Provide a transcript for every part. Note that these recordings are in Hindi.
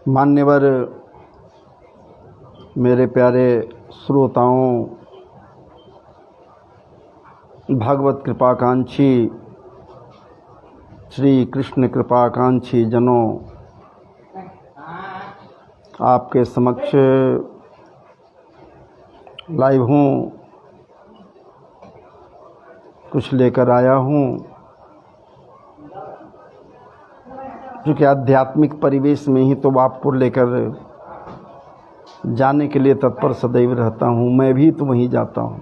मान्यवर मेरे प्यारे श्रोताओं, भगवत कृपाकांक्षी श्री कृष्ण कृपाकांक्षी जनों, आपके समक्ष लाइव हूँ, कुछ लेकर आया हूँ। क्योंकि आध्यात्मिक परिवेश में ही तो आपको लेकर जाने के लिए तत्पर सदैव रहता हूँ। मैं भी तो वहीं जाता हूँ।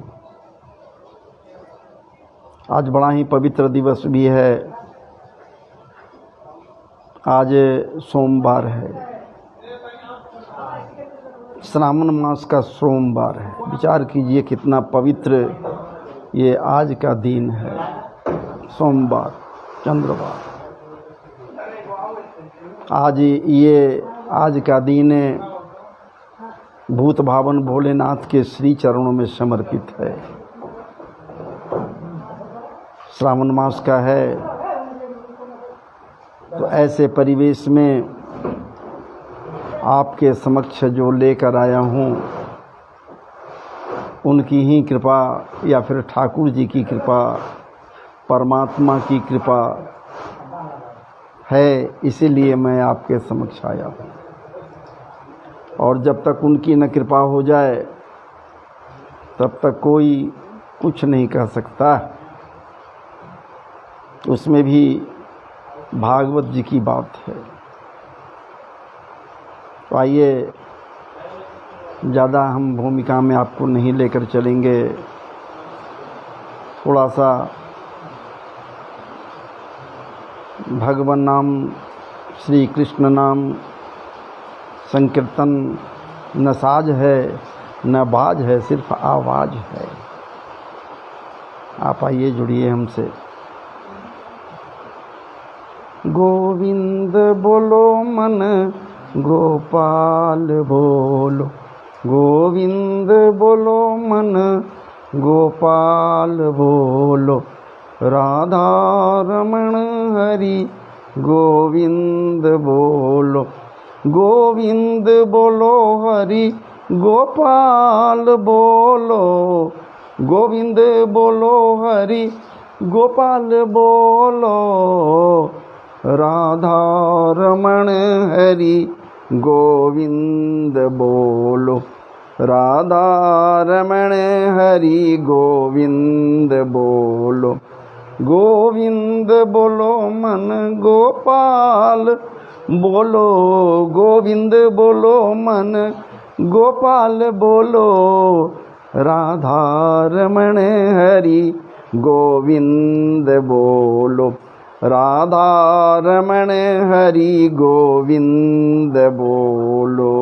आज बड़ा ही पवित्र दिवस भी है। आज सोमवार है, श्रावण मास का सोमवार है। विचार कीजिए कितना पवित्र ये आज का दिन है। सोमवार, चंद्रवार। आज का दिन भूत भावन भोलेनाथ के श्री चरणों में समर्पित है। श्रावण मास का है, तो ऐसे परिवेश में आपके समक्ष जो लेकर आया हूँ, उनकी ही कृपा या फिर ठाकुर जी की कृपा, परमात्मा की कृपा है, इसीलिए मैं आपके समक्ष आया हूँ। और जब तक उनकी न कृपा हो जाए तब तक कोई कुछ नहीं कह सकता। उसमें भी भागवत जी की बात है। तो आइए, ज़्यादा हम भूमिका में आपको नहीं लेकर चलेंगे। थोड़ा सा भगवान नाम, श्री कृष्ण नाम संकीर्तन न साज है न बाज है, सिर्फ आवाज़ है। आप आइए, जुड़िए हमसे। गोविंद बोलो मन गोपाल बोलो, गोविंद बोलो मन गोपाल बोलो, राधा रमण हरि गोविंद बोलो, गोविंद बोलो हरि गोपाल बोलो, गोविंद बोलो हरि गोपाल बोलो, राधा रमण हरि गोविंद बोलो, राधा रमण हरि गोविंद बोलो, गोविंद बोलो मन गोपाल बोलो, गोविंद बोलो मन गोपाल बोलो, राधा रमण हरि गोविंद बोलो, राधा रमण हरि गोविंद बोलो।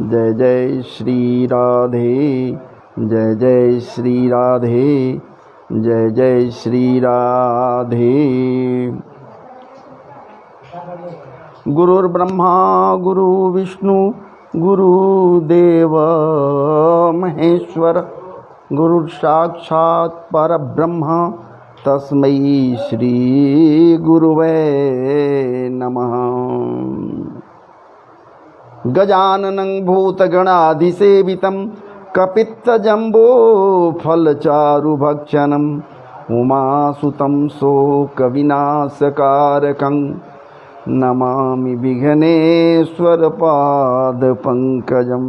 जय जय श्री राधे, जय जय श्री राधे, जय जय श्री राधे। गुरुर्ब्रह्मा गुरु विष्णु गुरुदेव महेश्वर, गुरु साक्षात् परब्रह्म तस्मै श्री गुरुवे नमः। गजाननं भूतगणाधिसेवितं कपित्थजम्बो फलचारुभक्षणम् उमासुतं शोकविनाशकारकं नमामि विघ्नेश्वरपादपङ्कजं।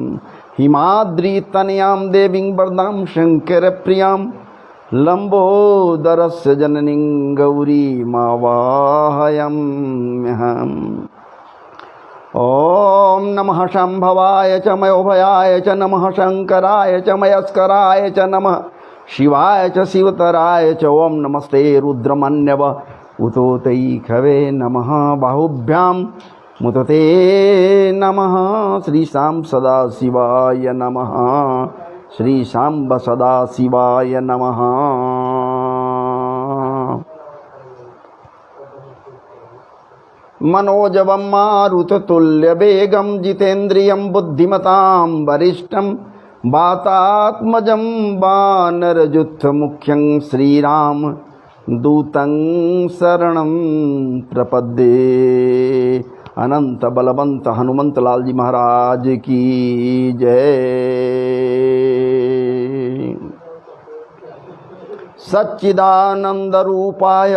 हिमाद्रितनयां देवीं वरदां शङ्करप्रियां, लम्बोदरस्य जननीं गौरीमावाहयाम्यहम्। ॐ नमः शम्भवाय च मयोभयाय च, नमः शङ्कराय च मयस्कराय च, नमः शिवाय च शिवतराय च। ओम नमस्ते रुद्रमन्यव उतोतैखवे नमः, बाहुभ्यां मुतते नमः। श्री शाम सदा शिवाय नमः, श्री शाम्ब सदा शिवाय नमः। मनोजवं मारुततुल्यवेगं जितेन्द्रियं बुद्धिमतां वरिष्ठं वातात्मजं वानरयुद्धमुख्यं श्रीराम दूतं शरणं प्रपद्ये। अनंत बलवंत हनुमंत लाल जी महाराज की जय। सच्चिदानंद रूपाय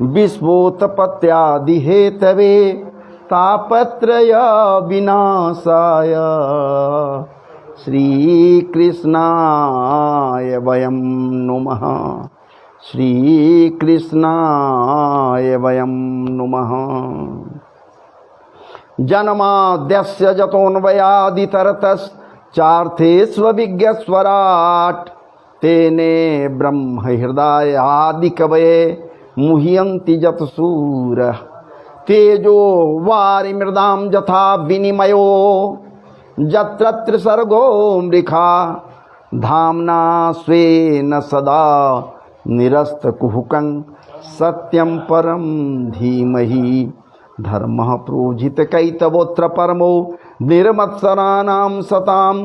विश्वोत्पत्त्यादि हेतवे तापत्रय विनाशाय श्रीकृष्णाय वयं नुमः। श्रीकृष्णाय वयं नुमः। जन्माद्यस्य जतोऽन्वयादितरतश्चार्थेष्वभिज्ञस्वराट् तेने ब्रह्म हृदयादिकवये मुह्यन्ति जतसूरः। तेजो वारिमृदां यथा विनिमयो यत्र त्रिसर्गो मृषा धाम्ना स्वेन सदा निरस्तकुहकं सत्यं परं धीमहि। धर्मः प्रोजितकैतवोऽत्र परमो निर्मत्सराणां सतां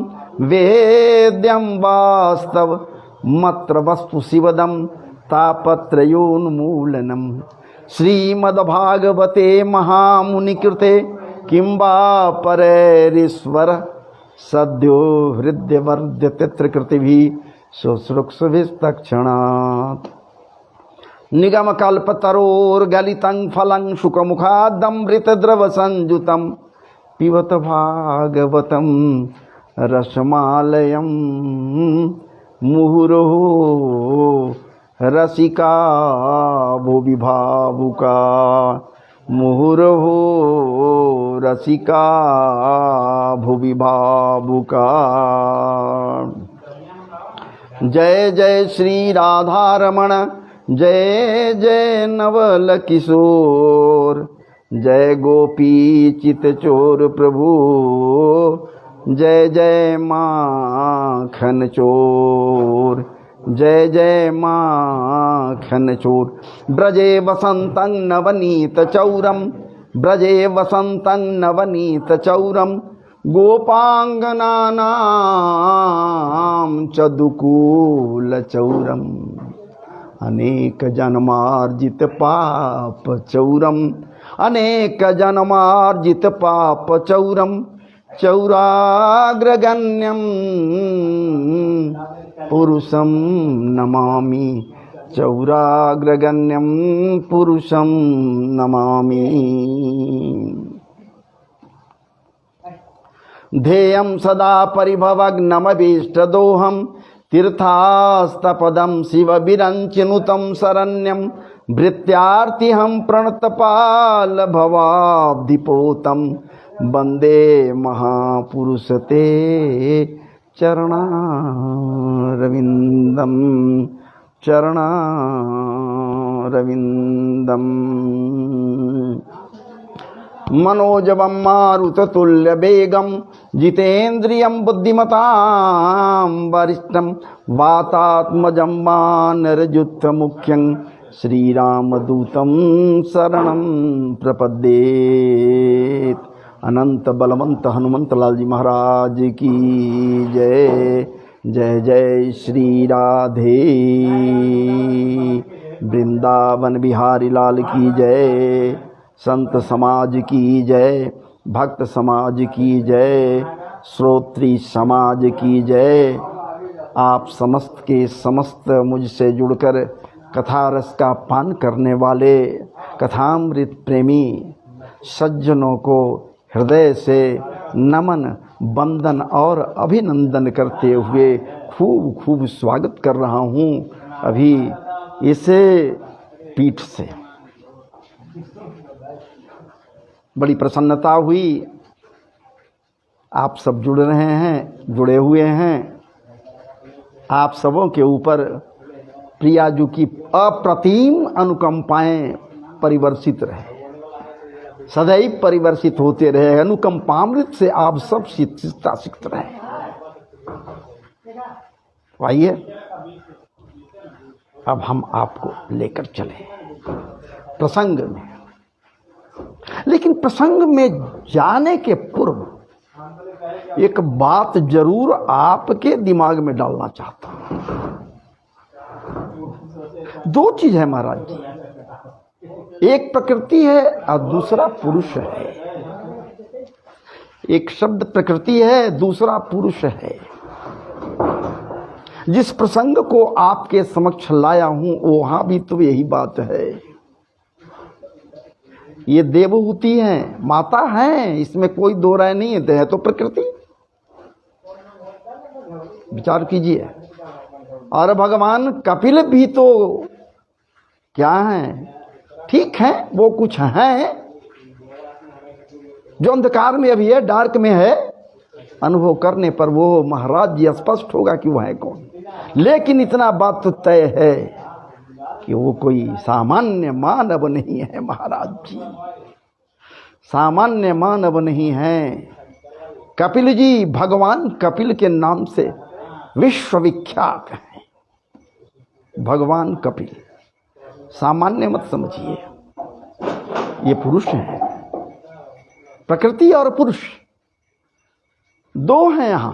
वेद्यं वास्तवमत्र वस्तु शिवदं तापत्रयोन्मूलनम्। श्रीमद्भागवते महामुनिकृते किं वा परैरीश्वर सद्यो हृद्यवर्ध्यते त्रिकृतिभिः शुश्रूषुभिस्तत्क्षणात्। निगमकल्पतरोर्गलितं फलं शुकमुखादमृतद्रवसंयुतं पिबत भागवतं रसमालयं मुहुर्मुहुः रसिका भुवि भावुका। मुहुर्मुहुः रसिका भुवि भावुका। जय जय श्री राधारमण जय जय नवल किशोर। जय गोपी चित चोर प्रभु जय जय माखन चोर। जय जय माखन चोर। ब्रजे वसंतं नवनीत चौरम ब्रजे वसंतं नवनीत चौरम गोपांगनानां चदुकूल चौरम। अनेक जन्मार्जित पाप चौरम अनेक जन्मार्जित पाप चौरम चौराग्रगण्यं पुरुषं नमामि। चौराग्रगण्यं पुरुषं नमामि। ध्येयं सदा परिभवग्नमभीष्टदोहं तीर्थास्तपदं शिवविरञ्चिनुतं शरण्यं भृत्यार्तिहं प्रणतपाल भवाब्धिपोतं वन्दे महापुरुषते चरणारविन्दं चरणारविन्दम्। मनोजवं मारुततुल्यवेगं जितेन्द्रियं बुद्धिमतां वरिष्ठं वातात्मजं वानरयुद्धमुख्यं श्रीरामदूतं शरणं प्रपद्ये। अनंत बलवंत हनुमंत लाल जी महाराज की जय। जय जय श्री राधे वृंदावन बिहारी लाल की जय। संत समाज की जय। भक्त समाज की जय। श्रोत्री समाज की जय। आप समस्त के समस्त मुझसे जुड़कर कथा रस का पान करने वाले कथामृत प्रेमी सज्जनों को हृदय से नमन वंदन और अभिनंदन करते हुए खूब खूब स्वागत कर रहा हूँ। अभी इसे पीठ से बड़ी प्रसन्नता हुई। आप सब जुड़ रहे हैं, जुड़े हुए हैं। आप सबों के ऊपर प्रियाजू की अप्रतिम अनुकंपाएं परिवर्षित रहे, सदैव परिवर्षित होते रहे। अनुकंपामृत से आप सब शिक्षिता सिक्त रहे। आइए अब हम आपको लेकर चले प्रसंग में। लेकिन प्रसंग में जाने के पूर्व एक बात जरूर आपके दिमाग में डालना चाहता हूं। दो चीज है महाराज जी, एक प्रकृति है और दूसरा पुरुष है। एक शब्द प्रकृति है, दूसरा पुरुष है। जिस प्रसंग को आपके समक्ष लाया हूं वहां भी तो यही बात है। ये देवहूति हैं, माता हैं, इसमें कोई दो राय नहीं है तो प्रकृति। विचार कीजिए। और भगवान कपिल भी तो क्या हैं? ठीक है, वो कुछ हैं जो अंधकार में अभी है, डार्क में है। अनुभव करने पर वो महाराज जी स्पष्ट होगा कि वो है कौन। लेकिन इतना बात तो तय है कि वो कोई सामान्य मानव नहीं है महाराज जी, सामान्य मानव नहीं है। कपिल जी भगवान कपिल के नाम से विश्वविख्यात हैं। भगवान कपिल सामान्य मत समझिए, ये पुरुष हैं। प्रकृति और पुरुष दो हैं यहां।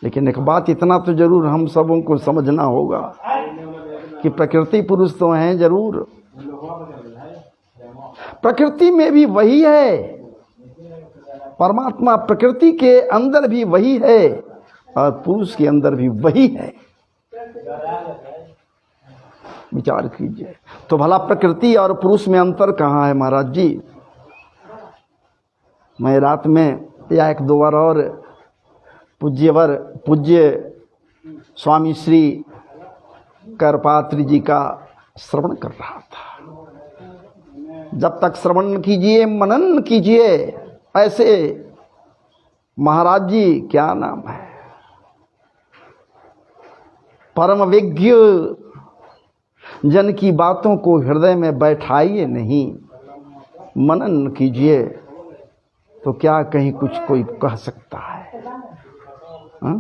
लेकिन एक बात इतना तो जरूर हम सबों को समझना होगा कि प्रकृति पुरुष तो हैं जरूर, प्रकृति में भी वही है, परमात्मा प्रकृति के अंदर भी वही है और पुरुष के अंदर भी वही है। विचार कीजिए। तो भला प्रकृति और पुरुष में अंतर कहाँ है महाराज जी? मैं रात में या एक दो बार और पूज्य स्वामी श्री करपात्री जी का श्रवण कर रहा था। जब तक श्रवण कीजिए, मनन कीजिए, ऐसे महाराज जी क्या नाम है, परम विज्ञ जन की बातों को हृदय में बैठाइए नहीं, मनन कीजिए तो क्या कहीं कुछ कोई कह सकता है? हा?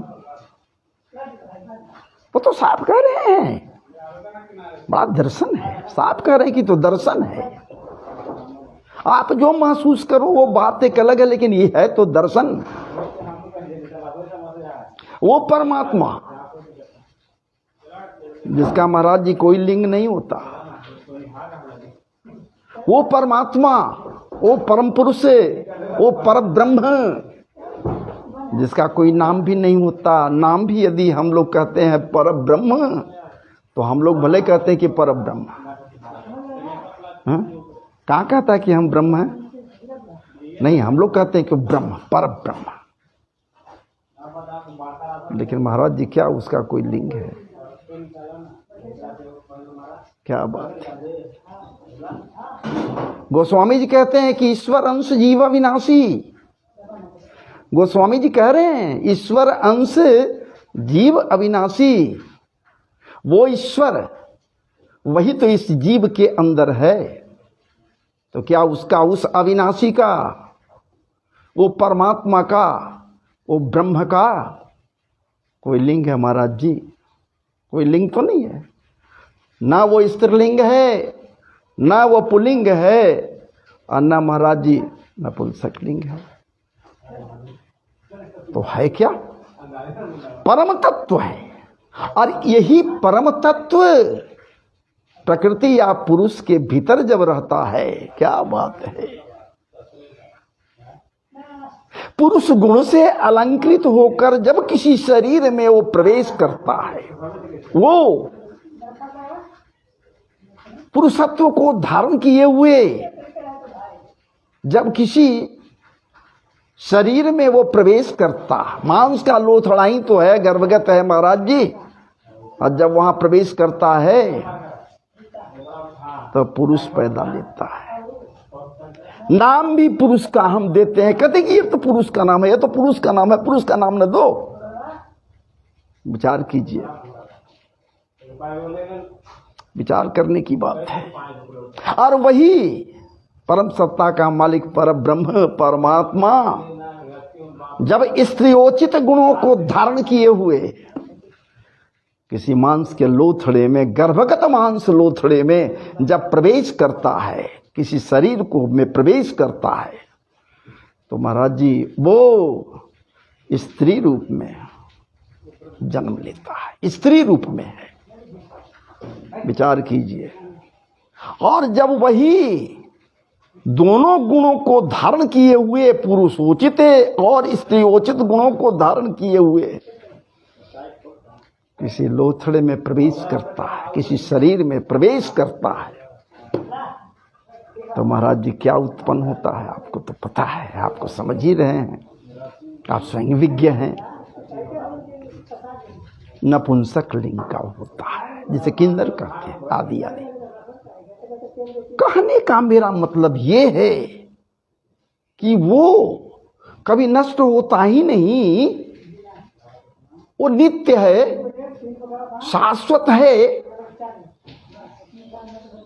वो तो साफ कह रहे हैं, बड़ा दर्शन है। साफ कह रहे हैं कि तो दर्शन है। आप जो महसूस करो वो बात एक अलग है, लेकिन ये है तो दर्शन। वो परमात्मा जिसका महाराज जी कोई लिंग नहीं होता, वो परमात्मा, वो परम पुरुष, वो पर ब्रह्म जिसका कोई नाम भी नहीं होता। नाम भी यदि हम लोग कहते हैं पर ब्रह्म तो हम लोग भले कहते हैं कि पर ब्रह्म। कहाँ कहता है कि हम ब्रह्म हैं? नहीं, हम लोग कहते हैं कि ब्रह्म, पर ब्रह्म। लेकिन महाराज जी क्या उसका कोई लिंग है? क्या बात है। गोस्वामी जी कहते हैं कि ईश्वर अंश जीव अविनाशी। गोस्वामी जी कह रहे हैं ईश्वर अंश जीव अविनाशी। वो ईश्वर वही तो इस जीव के अंदर है। तो क्या उसका, उस अविनाशी का, वो परमात्मा का, वो ब्रह्म का कोई लिंग है महाराज जी? कोई लिंग तो नहीं है। ना वो स्त्रीलिंग है, ना वो पुल्लिंग है, और ना महाराज जी नपुंसकलिंग है। तो है क्या? परम तत्व है। और यही परम तत्व प्रकृति या पुरुष के भीतर जब रहता है, क्या बात है। पुरुष गुण से अलंकृत होकर जब किसी शरीर में वो प्रवेश करता है, वो पुरुषत्व को धारण किए हुए जब किसी शरीर में वो प्रवेश करता, मांस का लोथड़ा ही तो है, गर्भगत है महाराज जी। और जब वहां प्रवेश करता है तो पुरुष पैदा लेता है। नाम भी पुरुष का हम देते हैं, कहते कि ये तो पुरुष का नाम है, ये तो पुरुष का नाम है, पुरुष का नाम न दो। विचार कीजिए, विचार करने की बात है। और वही परम सत्ता का मालिक पर ब्रह्म परमात्मा जब स्त्रियोचित गुणों को धारण किए हुए किसी मांस के लोथड़े में, गर्भगत मांस लोथड़े में जब प्रवेश करता है, किसी शरीर को में प्रवेश करता है, तो महाराज जी वो स्त्री रूप में जन्म लेता है, स्त्री रूप में है। विचार कीजिए। और जब वही दोनों गुणों को धारण किए हुए पुरुषोचित और स्त्रीयोचित गुणों को धारण किए हुए किसी लोथड़े में प्रवेश करता है, किसी शरीर में प्रवेश करता है, तो महाराज जी क्या उत्पन्न होता है आपको तो पता है, आपको समझ ही रहे हैं, आप स्वयं विज्ञ हैं। नपुंसक लिंग का होता है, जिसे किन्नर कहते हैं, आदि आदि। कहने का मेरा मतलब ये है कि वो कभी नष्ट होता ही नहीं, वो नित्य है, शाश्वत है,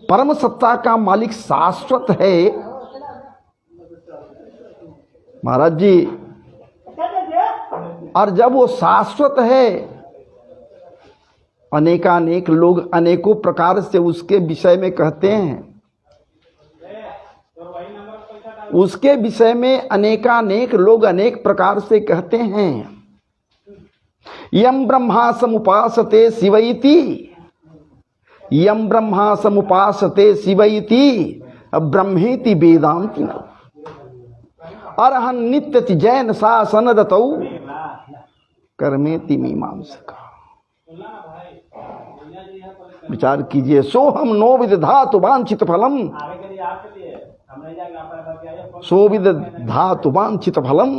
परम सत्ता का मालिक शाश्वत है। महाराज जी, और जब वो शाश्वत है, अनेकानेक लोग अनेकों प्रकार से उसके विषय में कहते हैं, उसके विषय में अनेकानेक लोग अनेक प्रकार से कहते हैं। यम ब्रह्मा समुपासते शिवैति, यम ब्रह्मा समुपासते शिवैति ब्रह्मेति वेदांति न अरहं नित्यति जैन शासन रतौ कर्मेति मीमांसका। विचार कीजिए। सोहम नो विदधातु वांछित फलम, सो विदधातु वांछित फलम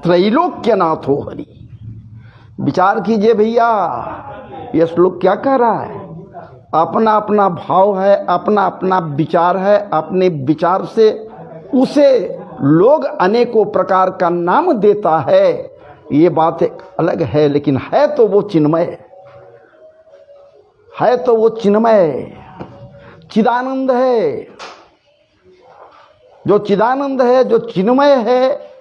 त्रैलोक्यनाथो हरि। विचार कीजिए भैया, यह श्लोक क्या कह रहा है? अपना अपना भाव है, अपना अपना विचार है, अपने विचार से उसे लोग अनेकों प्रकार का नाम देता है, ये बात एक अलग है, लेकिन है तो वो चिन्मय है, तो वो चिन्मय चिदानंद है। जो चिदानंद है, जो चिन्मय है,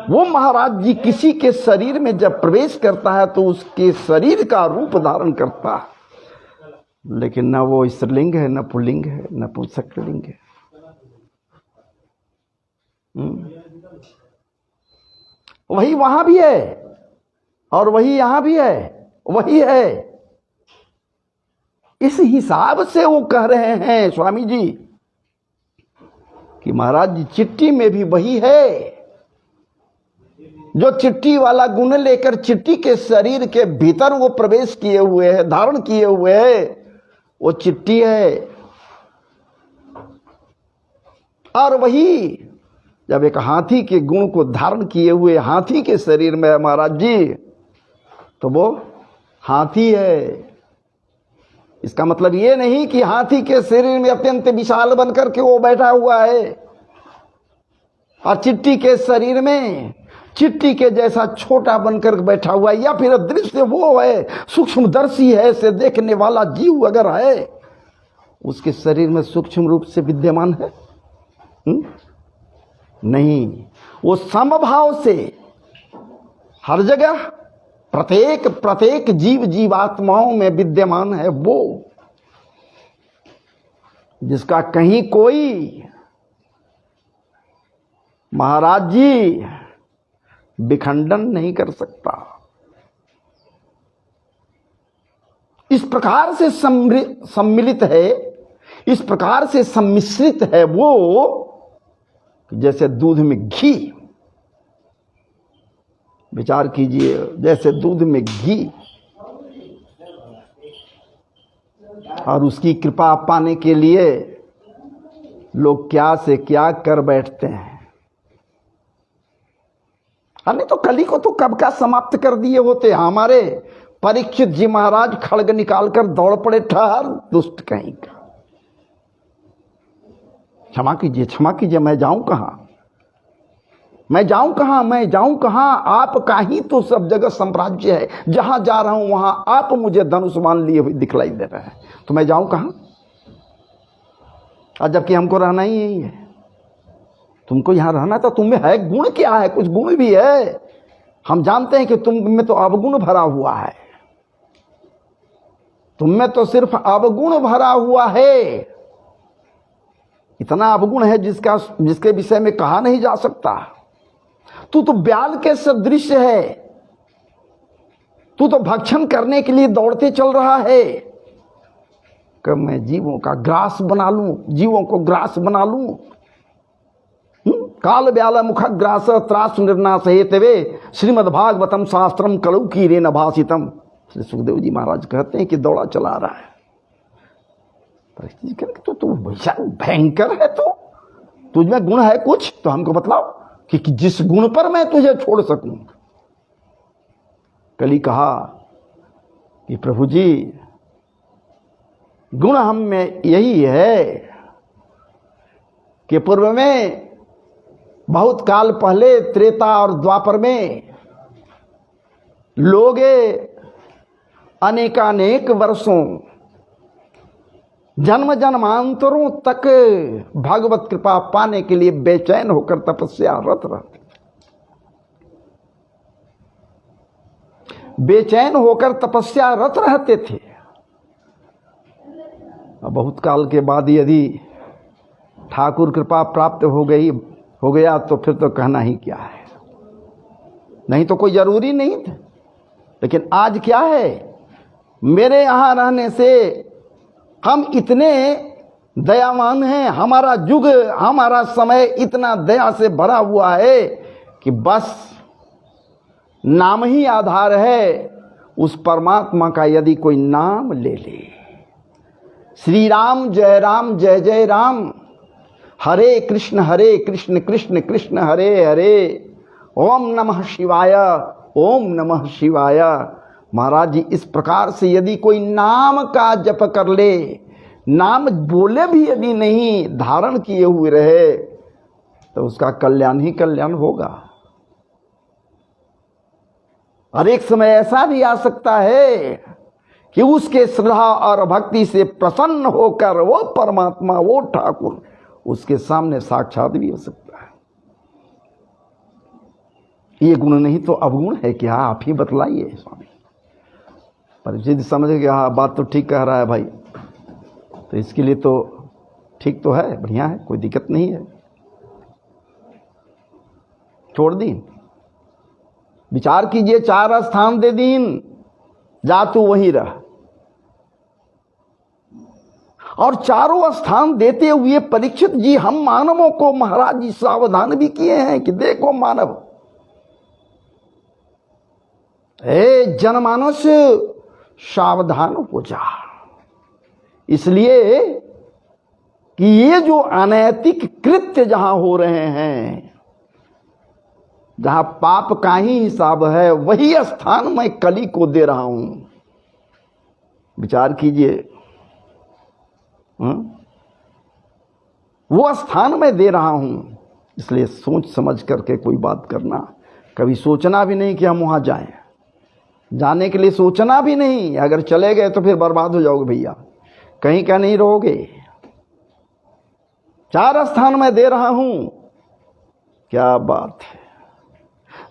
वो महाराज जी किसी के शरीर में जब प्रवेश करता है तो उसके शरीर का रूप धारण करता है, लेकिन न वो स्त्रीलिंग है, न पुल्लिंग है, न पुंसकलिंग है। वही वहां भी है और वही यहां भी है, वही है। इस हिसाब से वो कह रहे हैं स्वामी जी कि महाराज जी चिट्ठी में भी वही है। जो चिट्ठी वाला गुण लेकर चिट्ठी के शरीर के भीतर वो प्रवेश किए हुए है, धारण किए हुए है, वो चिट्ठी है। और वही जब एक हाथी के गुण को धारण किए हुए हाथी के शरीर में है महाराज जी, तो वो हाथी है। इसका मतलब ये नहीं कि हाथी के शरीर में अत्यंत विशाल बनकर के वो बैठा हुआ है और चिट्ठी के शरीर में चिट्ठी के जैसा छोटा बनकर बैठा हुआ है, या फिर दृश्य वो है, सूक्ष्मदर्शी है, से देखने वाला जीव अगर है, उसके शरीर में सूक्ष्म रूप से विद्यमान है? नहीं, वो समभाव से हर जगह प्रत्येक जीव जीवात्माओं में विद्यमान है, वो जिसका कहीं कोई महाराज जी विखंडन नहीं कर सकता। इस प्रकार से सम्मिलित है, इस प्रकार से सम्मिश्रित है वो, जैसे दूध में घी। विचार कीजिए, जैसे दूध में घी। और उसकी कृपा पाने के लिए लोग क्या से क्या कर बैठते हैं। नहीं तो कली को तो कब का समाप्त कर दिए होते। हमारे परीक्षित जी महाराज खड़ग निकालकर दौड़ पड़े, ठहर दुष्ट कहीं का। क्षमा कीजिए, क्षमा कीजिए, मैं जाऊं कहां, मैं जाऊं कहां, मैं जाऊं कहां? आपका ही तो सब जगह साम्राज्य है, जहां जा रहा हूं वहां आप मुझे धनुष्मान लिए हुए दिखलाई दे रहे हैं, तो मैं जाऊं कहां? और जबकि हमको रहना ही यही है। तुमको यहां रहना था, तुम में है गुण क्या है? कुछ गुण भी है। हम जानते हैं कि तुम में तो अवगुण भरा हुआ है, तुम में तो सिर्फ अवगुण भरा हुआ है। इतना अवगुण है जिसके विषय में कहा नहीं जा सकता। तू तो ब्याल के सदृश है, तू तो भक्षण करने के लिए दौड़ते चल रहा है, कि मैं जीवों का ग्रास बना लूं, जीवों को ग्रास बना लूं। काल व्याल मुख ग्रास त्रास निर्नाश हेतवे श्रीमद्भागवतम शास्त्रम कलौ की रे नभाषितम। श्री सुखदेव जी महाराज कहते हैं कि दौड़ा चला रहा है। तो तू भयंकर है, तो तुझ में गुण है कुछ तो हमको बतलाओ कि जिस गुण पर मैं तुझे छोड़ सकूं। कली कहा कि प्रभु जी गुण हम में यही है कि पूर्व में बहुत काल पहले त्रेता और द्वापर में लोग अनेकानेक वर्षों जन्म जन्मांतरों तक भगवत कृपा पाने के लिए बेचैन होकर तपस्यारत रहते, बेचैन होकर तपस्यारत रहते थे। बहुत काल के बाद यदि ठाकुर कृपा प्राप्त हो गया तो फिर तो कहना ही क्या है, नहीं तो कोई जरूरी नहीं था। लेकिन आज क्या है, मेरे यहां रहने से हम इतने दयावान हैं, हमारा युग हमारा समय इतना दया से भरा हुआ है कि बस नाम ही आधार है। उस परमात्मा का यदि कोई नाम ले ले, श्री राम जय जय राम, हरे कृष्ण कृष्ण कृष्ण हरे हरे, ओम नमः शिवाय ओम नमः शिवाय। महाराज जी इस प्रकार से यदि कोई नाम का जप कर ले, नाम बोले भी यदि नहीं, धारण किए हुए रहे, तो उसका कल्याण ही कल्याण होगा। और एक समय ऐसा भी आ सकता है कि उसके श्रद्धा और भक्ति से प्रसन्न होकर वो परमात्मा, वो ठाकुर उसके सामने साक्षात भी हो सकता है। ये गुण नहीं तो अवगुण है क्या? आप ही बतलाइए स्वामी। पर जिद समझ गया, हाँ बात तो ठीक कह रहा है भाई, तो इसके लिए तो ठीक तो है, बढ़िया है, कोई दिक्कत नहीं है, छोड़ दी। विचार कीजिए, 4 स्थान दे दीन, जा तू वहीं रह। और 4 स्थान देते हुए परीक्षित जी हम मानवों को महाराज जी सावधान भी किए हैं कि देखो मानव, ए जनमानस सावधान हो जा। इसलिए कि ये जो अनैतिक कृत्य जहां हो रहे हैं, जहां पाप का ही हिसाब है, वही स्थान मैं कली को दे रहा हूं। विचार कीजिए, वो स्थान मैं दे रहा हूं। इसलिए सोच समझ करके कोई बात करना, कभी सोचना भी नहीं कि हम वहां जाएं, जाने के लिए सोचना भी नहीं। अगर चले गए तो फिर बर्बाद हो जाओगे भैया, कहीं का नहीं रहोगे। 4 स्थान मैं दे रहा हूं, क्या बात है।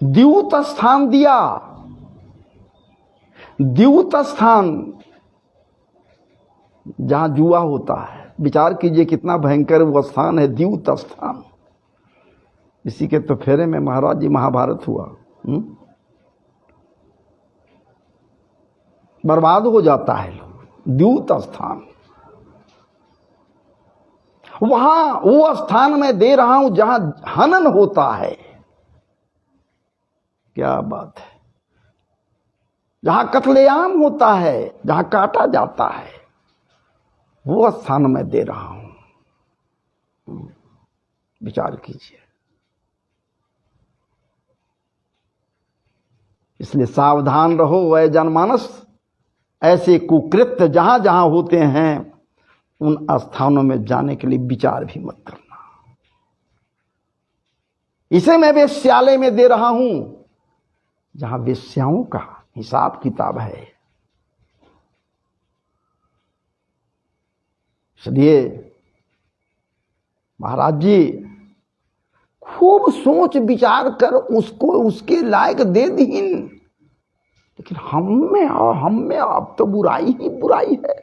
द्यूत स्थान दिया, द्यूत स्थान जहां जुआ होता है। विचार कीजिए कितना भयंकर वो स्थान है, द्यूत स्थान। इसी के तो फेरे में महाराज जी महाभारत हुआ। बर्बाद हो जाता है लोग। द्यूत स्थान, वहां वो स्थान मैं दे रहा हूं जहां हनन होता है। क्या बात है, जहां कत्लेआम होता है, जहां काटा जाता है, वो स्थान मैं दे रहा हूं। विचार कीजिए। इसलिए सावधान रहो वह जनमानस, ऐसे कुकृत्य जहां जहां होते हैं उन स्थानों में जाने के लिए विचार भी मत करना। इसे मैं वेश्यालय में दे रहा हूं जहां वेश्याओं का हिसाब किताब है। इसलिए महाराज जी खूब सोच विचार कर उसको उसके लायक दे दीन। लेकिन हम में अब तो बुराई ही बुराई है।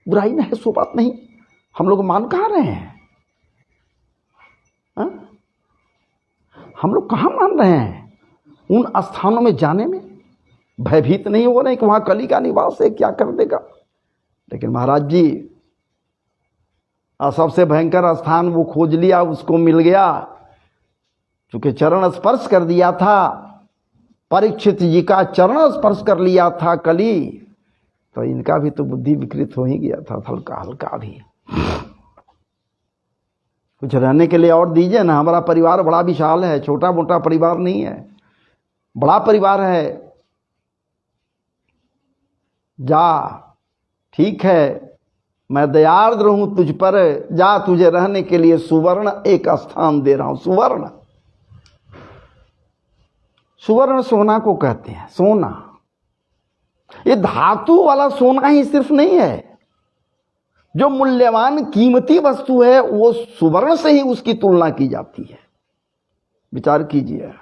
बुराई नहीं है सो बात नहीं, हम लोग मान कहां रहे हैं? हम लोग कहां मान रहे हैं? उन स्थानों में जाने में भयभीत नहीं हो रहे कि वहां कली का निवास है, क्या कर देगा। लेकिन महाराज जी सबसे भयंकर स्थान वो खोज लिया, उसको मिल गया। चूंकि चरण स्पर्श कर दिया था, परीक्षित जी का चरण स्पर्श कर लिया था कली, तो इनका भी तो बुद्धि विकृत हो ही गया था, हल्का हल्का भी। कुछ रहने के लिए और दीजिए ना। हमारा परिवार बड़ा विशाल है, छोटा मोटा परिवार नहीं है, बड़ा परिवार है। जा, ठीक है, मैं दयार्द्र हूं तुझ पर, जा, तुझे रहने के लिए सुवर्ण एक स्थान दे रहा हूं। सुवर्ण, सुवर्ण सोना को कहते हैं। सोना, ये धातु वाला सोना ही सिर्फ नहीं है। जो मूल्यवान कीमती वस्तु है वो सुवर्ण से ही उसकी तुलना की जाती है। विचार कीजिए।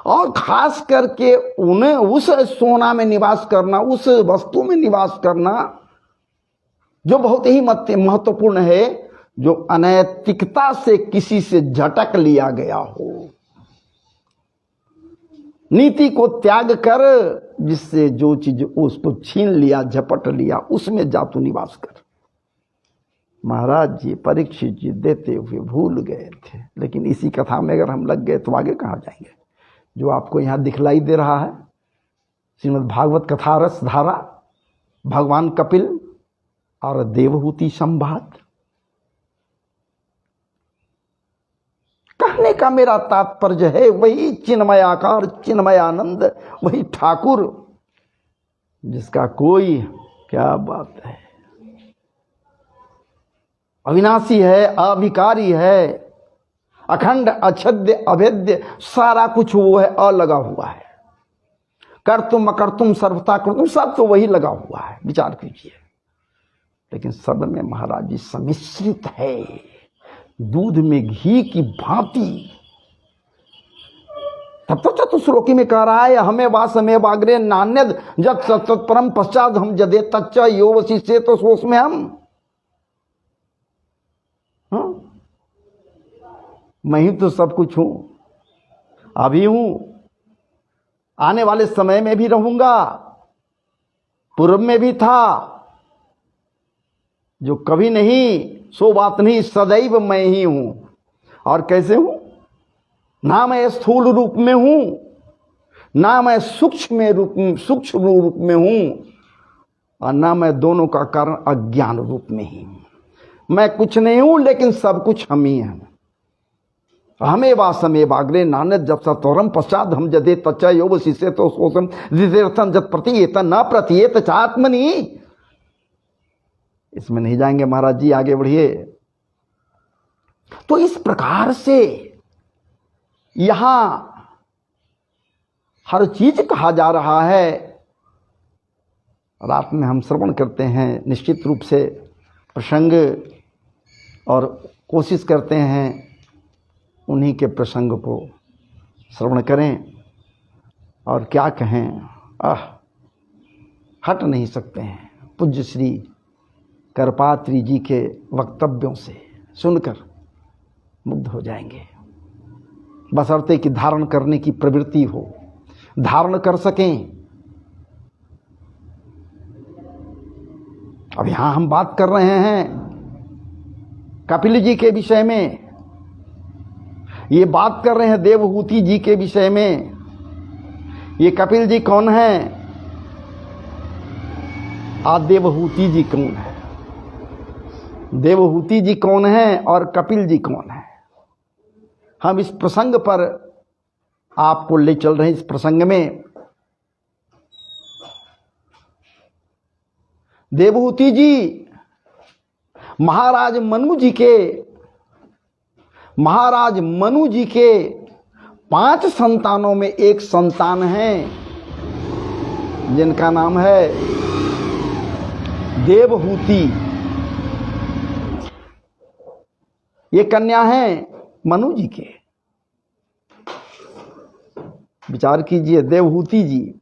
और खास करके उन्हें उस सोना में निवास करना, उस वस्तु में निवास करना जो बहुत ही महत्वपूर्ण है, जो अनैतिकता से किसी से झटक लिया गया हो, नीति को त्याग कर जिससे जो चीज उसको छीन लिया, झपट लिया, उसमें जा तू निवास कर। महाराज जी परीक्षित जी देते हुए भूल गए थे, लेकिन इसी कथा में अगर हम लग गए तो आगे कहाँ जाएंगे। जो आपको यहां दिखलाई दे रहा है, श्रीमद् भागवत कथा रस धारा, भगवान कपिल और देवहूति संवाद। कहने का मेरा तात्पर्य है वही चिन्मय आकार, चिन्मय आनंद, वही ठाकुर जिसका कोई, क्या बात है, अविनाशी है, अविकारी है, अखंड, अछेद्य, अभेद्य, सारा कुछ वो है, अलगा हुआ है। कर्तुम अकर्तुम सर्वथा कर्तुम, सब तो वही लगा हुआ है। विचार कीजिए। लेकिन सब में महाराज जी सम्मिश्रित है, दूध में घी की भांति। तब तो चतुश्लोकी में कह रहा है, हमें वासमे वाग्रे नान्यद जब तत्परम पश्चात हम जदे तच्च यो वसी से, तो सोच में हम, हाँ? मैं ही तो सब कुछ हूं, अभी हूं, आने वाले समय में भी रहूंगा, पूर्व में भी था। जो कभी नहीं सो बात नहीं, सदैव मैं ही हूं। और कैसे हूं? ना मैं स्थूल रूप में हूं, ना मैं सूक्ष्म रूप में हूं, और ना मैं दोनों का कारण अज्ञान रूप में ही हूं। मैं कुछ नहीं हूं, लेकिन सब कुछ हम ही हैं। हमें वासमे वाग्रे नान्यद जब सत्वरम पश्चात हम जदे तच्च योग शिष्य तो सोचम जितेर्थम जब प्रतीयत न प्रतीयत चात्मनि। इसमें नहीं जाएंगे महाराज जी, आगे बढ़िए। तो इस प्रकार से यहां हर चीज कहा जा रहा है। रात में हम श्रवण करते हैं निश्चित रूप से प्रसंग, और कोशिश करते हैं उन्हीं के प्रसंग को श्रवण करें। और क्या कहें, हट नहीं सकते हैं पूज्य श्री करपात्री जी के वक्तव्यों से सुनकर मुग्ध हो जाएंगे। बशर्ते कि धारण करने की प्रवृत्ति हो, धारण कर सकें। अब यहां हम बात कर रहे हैं कपिल जी के विषय में, ये बात कर रहे हैं देवहूति जी के विषय में। ये कपिल जी कौन है, देवहूति जी कौन है, देवहूति जी कौन है और कपिल जी कौन है। हम इस प्रसंग पर आपको ले चल रहे हैं। इस प्रसंग में देवहूति जी महाराज मनु जी के 5 संतानों में एक संतान है, जिनका नाम है देवहूति। ये कन्या है मनु जी के। विचार कीजिए, देवहूति जी।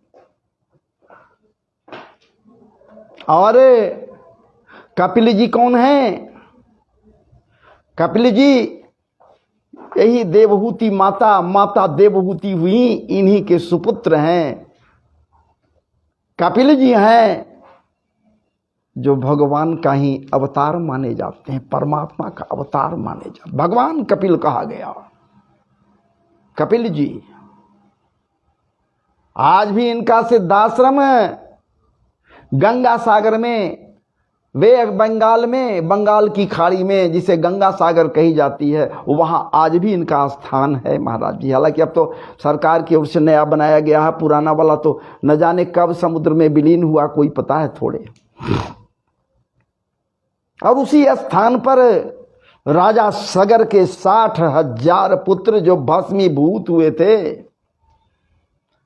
और कपिल जी कौन है? कपिल जी यही देवहूति माता देवहूति हुई, इन्हीं के सुपुत्र हैं। कपिल जी हैं जो भगवान का ही अवतार माने जाते हैं, परमात्मा का अवतार माने जाते। भगवान कपिल कहा गया। कपिल जी आज भी इनका सिद्धाश्रम गंगा सागर में, वे बंगाल में, बंगाल की खाड़ी में जिसे गंगा सागर कही जाती है, वहां आज भी इनका स्थान है महाराज जी। हालांकि अब तो सरकार की ओर से नया बनाया गया है, पुराना वाला तो न जाने कब समुद्र में विलीन हुआ, कोई पता है थोड़े। और उसी स्थान पर राजा सगर के 60,000 पुत्र जो भस्मीभूत हुए थे,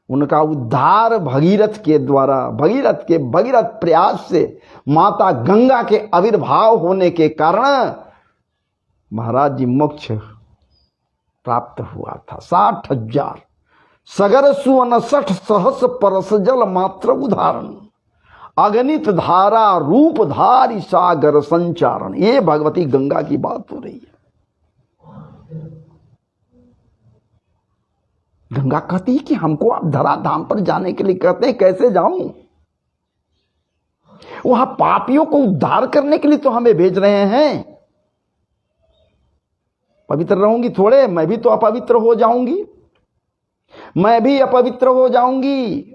उनका उद्धार भगीरथ के द्वारा, भगीरथ प्रयास से, माता गंगा के आविर्भाव होने के कारण महाराज जी मोक्ष प्राप्त हुआ था। 60,000 सगर सुवन 60 सहस परस जल मात्र उदाहरण, अगणित धारा रूप धारी सागर संचारण। ये भगवती गंगा की बात हो रही है। गंगा कहती है कि हमको आप धराधाम पर जाने के लिए कहते हैं, कैसे जाऊं? वहां पापियों को उद्धार करने के लिए तो हमें भेज रहे हैं। पवित्र रहूंगी थोड़े, मैं भी तो अपवित्र हो जाऊंगी, मैं भी अपवित्र हो जाऊंगी।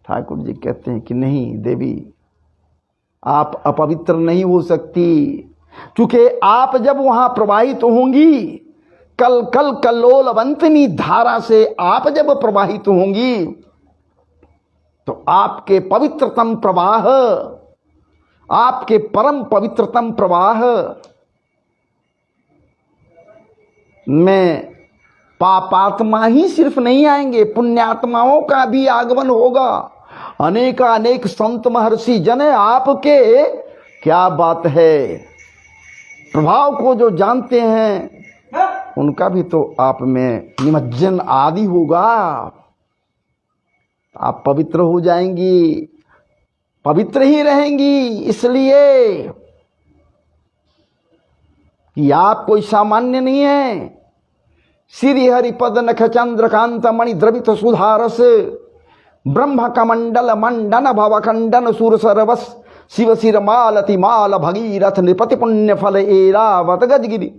ठाकुर जी कहते हैं कि नहीं देवी, आप अपवित्र नहीं हो सकती, क्योंकि आप जब वहां प्रवाहित होंगी, कल कल कल्लोलवंतनी धारा से आप जब प्रवाहित होंगी, तो आपके पवित्रतम प्रवाह, आपके परम पवित्रतम प्रवाह में पापात्मा ही सिर्फ नहीं आएंगे, पुण्यात्माओं का भी आगमन होगा। अनेक संत महर्षि जन आपके, क्या बात है, प्रभाव को जो जानते हैं उनका भी तो आप में निमज्जन आदि होगा। आप पवित्र हो जाएंगी, पवित्र ही रहेंगी, इसलिए कि आप कोई सामान्य नहीं है। श्री हरिपद नख चंद्रकांत मणि द्रवित सुधारस, ब्रह्म कमंडल मंडन भवखंडन सुर सरवस, शिव शिर मालति माल भगीरथ नृपति पुण्य फल एरावत गजगिरी,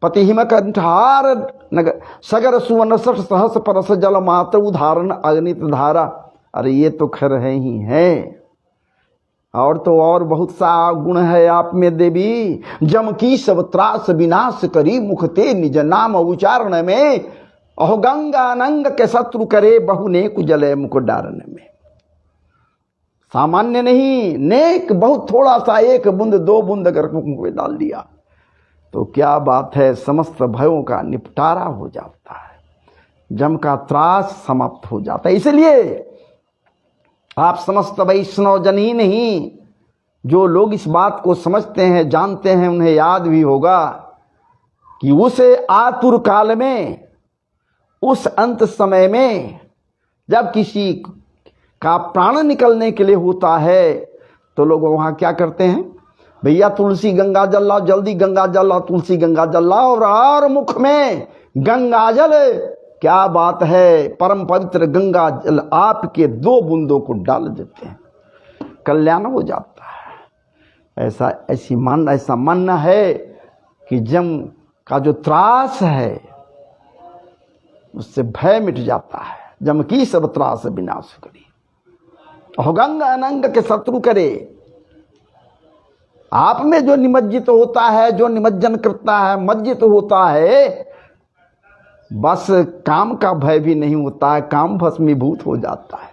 पति हिम कंठार नगर सगर सुवन 60 सहस परस जल मात्र उदाहरण, अगणित धारा। अरे ये तो खैर है ही है, और तो और बहुत सा गुण है आप में देवी। जम की सब त्रास विनाश करी, मुखते निज नाम उच्चारण में, अहो गंगा नंग के शत्रु करे, बहुने कुजले मुख डारण में। सामान्य नहीं, नेक बहुत थोड़ा सा, एक बूंद दो बूंद अगर मुख में डाल दिया तो क्या बात है, समस्त भयों का निपटारा हो जाता है, जम का त्रास समाप्त हो जाता है। इसलिए आप समस्त वैष्णव जन ही नहीं, जो लोग इस बात को समझते हैं, जानते हैं, उन्हें याद भी होगा कि उस आतुर काल में, उस अंत समय में, जब किसी का प्राण निकलने के लिए होता है, तो लोग वहां क्या करते हैं, भैया तुलसी गंगा जल लाओ, जल्दी गंगा जल लाओ, तुलसी गंगा जल लाओ, और मुख में गंगा जल, क्या बात है, परम पवित्र गंगा जल आपके 2 बूंदों को डाल देते हैं, कल्याण हो जाता है। ऐसा मानना है कि जम का जो त्रास है उससे भय मिट जाता है। जम की सब त्रास विनाश करी, हो गंगा अनंग के शत्रु करे। आप में जो निमज्जित होता है, जो निमज्जन करता है, मज्जित होता है, बस काम का भय भी नहीं होता है, काम भस्मीभूत हो जाता है,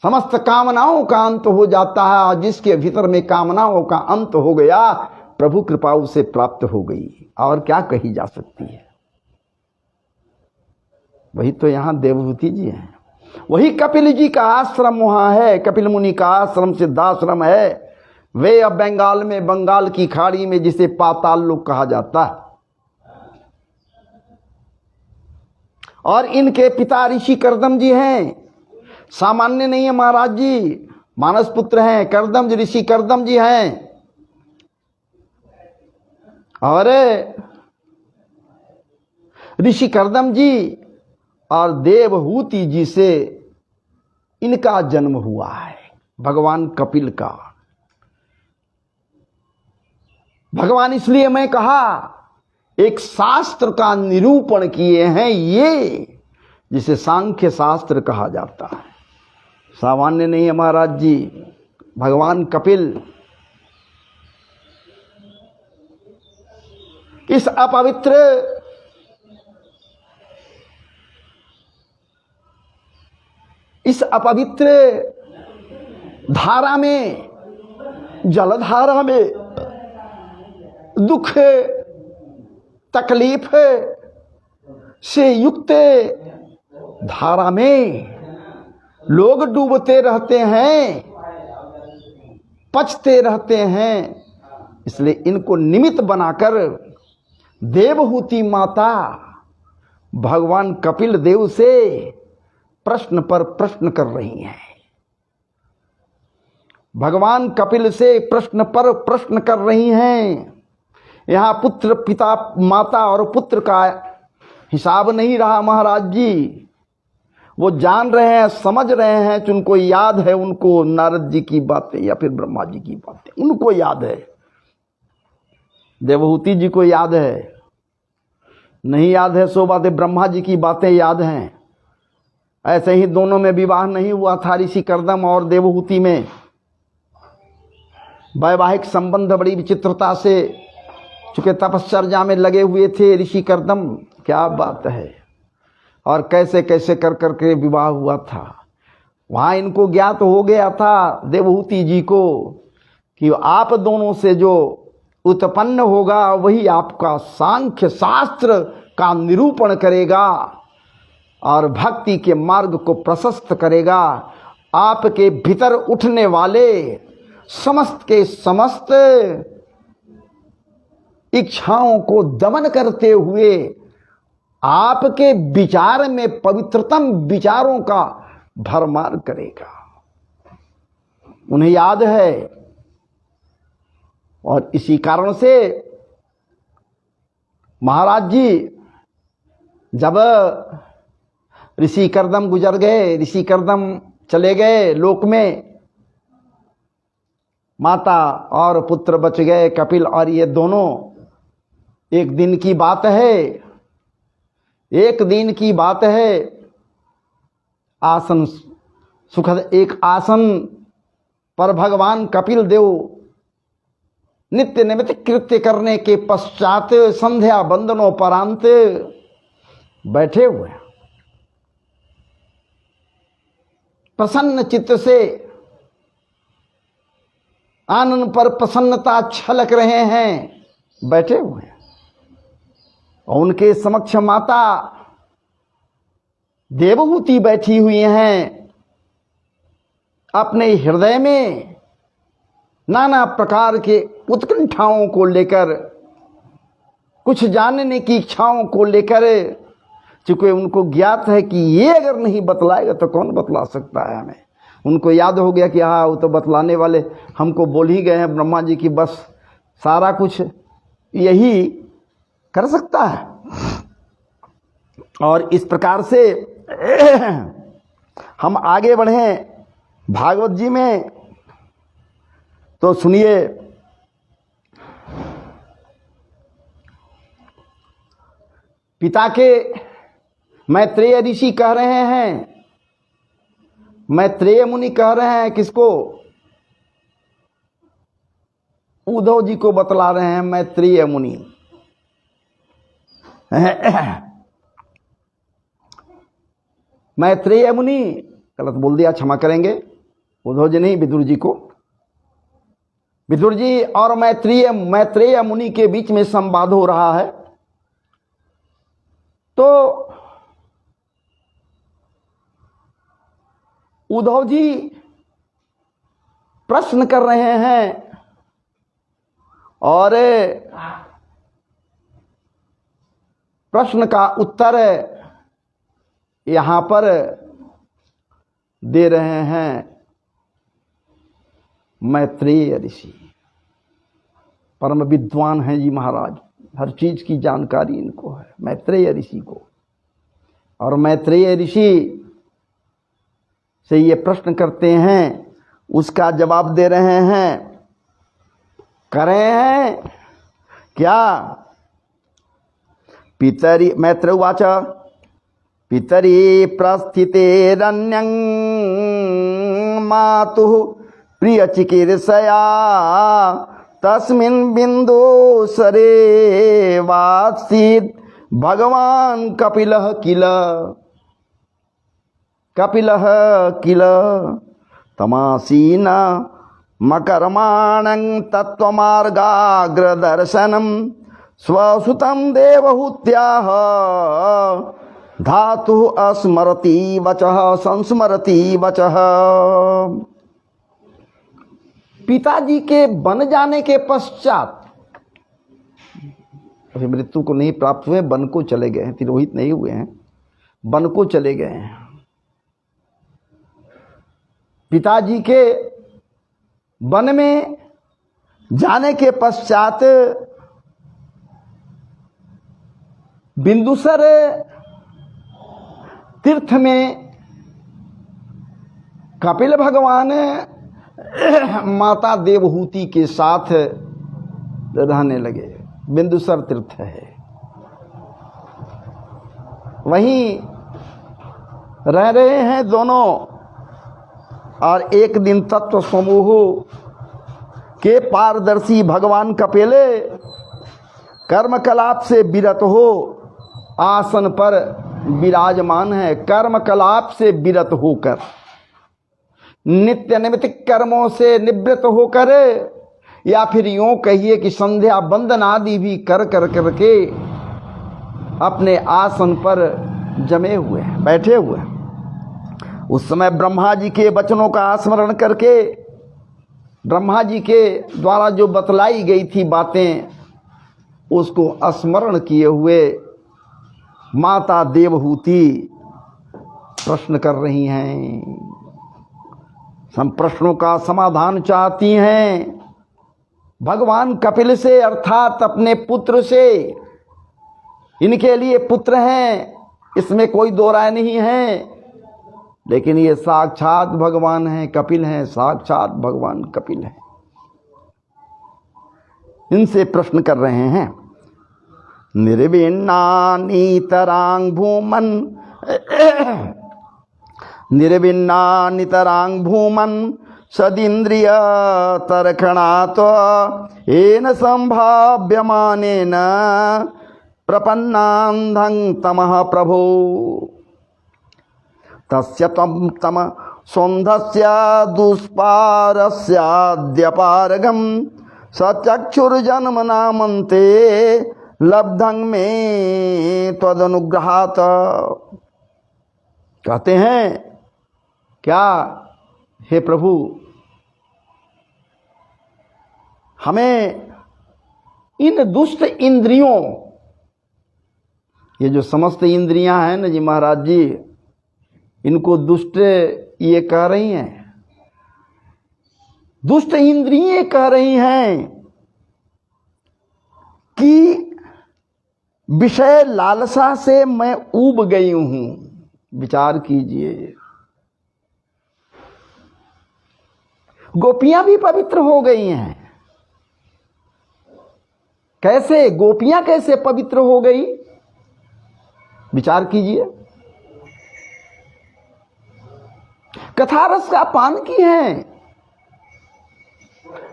समस्त कामनाओं का अंत हो जाता है। और जिसके भीतर में कामनाओं का अंत हो गया, प्रभु कृपा उसे प्राप्त हो गई, और क्या कही जा सकती है। वही तो यहाँ देवभूति जी हैं, वही कपिल जी का आश्रम वहां है, कपिल मुनि का आश्रम सिद्धाश्रम है। वे अब बंगाल में, बंगाल की खाड़ी में, जिसे पाताल लोक कहा जाता है। और इनके पिता ऋषि करदम जी हैं, सामान्य नहीं है महाराज जी, मानस पुत्र हैं करदम जी, ऋषि करदम जी हैं। और ऋषि करदम जी और देवहूति जी से इनका जन्म हुआ है, भगवान कपिल का। भगवान इसलिए मैं कहा एक शास्त्र का निरूपण किए हैं ये, जिसे सांख्य शास्त्र कहा जाता है, सामान्य नहीं है महाराज जी। भगवान कपिल इस अपवित्र धारा में, जलधारा में, दुख तकलीफ से युक्त धारा में लोग डूबते रहते हैं, पचते रहते हैं। इसलिए इनको निमित्त बनाकर देवहूति माता भगवान कपिल देव से प्रश्न पर प्रश्न कर रही हैं। भगवान कपिल से प्रश्न पर प्रश्न कर रही हैं। यहाँ पुत्र, पिता, माता और पुत्र का हिसाब नहीं रहा महाराज जी। वो जान रहे हैं, समझ रहे हैं कि उनको याद है, उनको नारद जी की बातें या फिर ब्रह्मा जी की बातें उनको याद है, देवहूति जी को याद है। नहीं याद है सो बातें ब्रह्मा जी की बातें याद हैं। ऐसे ही दोनों में विवाह नहीं हुआ था, ऋषि कर्दम और देवहूति में वैवाहिक संबंध बड़ी विचित्रता से, चूंकि तपश्चर्या में लगे हुए थे ऋषि कर्दम, क्या बात है, और कैसे कैसे कर करके विवाह हुआ था। वहाँ इनको ज्ञात हो गया था देवहूति जी को कि आप दोनों से जो उत्पन्न होगा वही आपका सांख्य शास्त्र का निरूपण करेगा और भक्ति के मार्ग को प्रशस्त करेगा। आपके भीतर उठने वाले समस्त के समस्त इच्छाओं को दमन करते हुए आपके विचार में पवित्रतम विचारों का भरमार करेगा। उन्हें याद है और इसी कारण से महाराज जी जब ऋषि कर्दम गुजर गए, ऋषि कर्दम चले गए लोक में, माता और पुत्र बच गए कपिल और ये दोनों। एक दिन की बात है, एक दिन की बात है, आसन सुखद एक आसन पर भगवान कपिल देव नित्य निमित्त कृत्य करने के पश्चात संध्या बंदनों परांत बैठे हुए, प्रसन्न चित्त से आनंद पर प्रसन्नता छलक रहे हैं, बैठे हुए हैं। और उनके समक्ष माता देवहूति बैठी हुई हैं, अपने हृदय में नाना प्रकार के उत्कंठाओं को लेकर, कुछ जानने की इच्छाओं को लेकर, चूंकि उनको ज्ञात है कि ये अगर नहीं बतलाएगा तो कौन बतला सकता है हमें। उनको याद हो गया कि हाँ वो तो बतलाने वाले हमको बोल ही गए हैं ब्रह्मा जी की, बस सारा कुछ यही कर सकता है। और इस प्रकार से हम आगे बढ़ें भागवत जी में तो सुनिए, पिता के मैत्रेय ऋषि कह रहे हैं, मैत्रेय मुनि कह रहे हैं किसको? उद्धव जी को बतला रहे हैं मैत्रेय मुनि। मैत्रेय मुनि, गलत बोल दिया, क्षमा करेंगे, उद्धव जी नहीं, विदुर जी को। विदुर जी और मैत्रेय मुनि के बीच में संवाद हो रहा है। तो उद्धव जी प्रश्न कर रहे हैं और प्रश्न का उत्तर यहां पर दे रहे हैं मैत्रेय ऋषि। परम विद्वान हैं जी महाराज, हर चीज की जानकारी इनको है, मैत्रेय ऋषि को। और मैत्रेय ऋषि से ये प्रश्न करते हैं, उसका जवाब दे रहे हैं, कर रहे हैं क्या? पितरी मैत्र उवाच पितरी प्रस्थितेरन्यं मातुः प्रियचिकीर्षया तस्मिन् बिन्दुसरे वात्सीत् भगवान् कपिलः किल तमासीन मकर्माणं तत्त्वमार्गाग्रदर्शनं स्वसुतं देवहूत्याः धातुः अस्मरति वचः संस्मरति वचः। पिताजी के बन जाने के पश्चात, अभी मृत्यु को नहीं प्राप्त हुए, वन को चले गए हैं, तिरोहित नहीं हुए हैं, वन को चले गए हैं। पिताजी के वन में जाने के पश्चात बिंदुसर तीर्थ में कपिल भगवान माता देवहूति के साथ रहने लगे। बिंदुसर तीर्थ है, वहीं रह रहे हैं दोनों। और एक दिन तत्व समूह के पारदर्शी भगवान कपिले कर्मकलाप से विरत हो आसन पर विराजमान है। कर्मकलाप से विरत होकर, नित्य नैमित्तिक कर्मों से निवृत्त होकर, या फिर यूं कहिए कि संध्या वंदन आदि भी कर करके अपने आसन पर जमे हुए हैं, बैठे हुए हैं। उस समय ब्रह्मा जी के वचनों का स्मरण करके, ब्रह्मा जी के द्वारा जो बतलाई गई थी बातें, उसको स्मरण किए हुए माता देवहूति प्रश्न कर रही हैं, सब प्रश्नों का समाधान चाहती हैं भगवान कपिल से, अर्थात अपने पुत्र से। इनके लिए पुत्र हैं, इसमें कोई दो राय नहीं है, लेकिन ये साक्षात भगवान हैं, कपिल हैं, साक्षात भगवान कपिल हैं। इनसे प्रश्न कर रहे हैं। निर्विन्नानितरांग भूमन निर्विन्नानितरांग भूमन सदिन्द्रिय तरखणात् येन संभाव्यमानेन प्रपन्नान्धं तमः प्रभो तस्य तम सौन्धस्य दुष्पारस्याद्यपारगम सचक्षुर्जन्मनामन्ते लब्धं मे त्वदनुग्रहात्। कहते हैं क्या, हे प्रभु, हमें इन दुष्ट इंद्रियों, ये जो समस्त इंद्रियां हैं ना जी महाराज जी, इनको दुष्ट ये कह रही हैं, दुष्ट इंद्रियां कह रही हैं कि विषय लालसा से मैं ऊब गई हूं। विचार कीजिए, गोपियां भी पवित्र हो गई हैं। कैसे गोपियां कैसे पवित्र हो गई? विचार कीजिए। कथा रस का पान की हैं,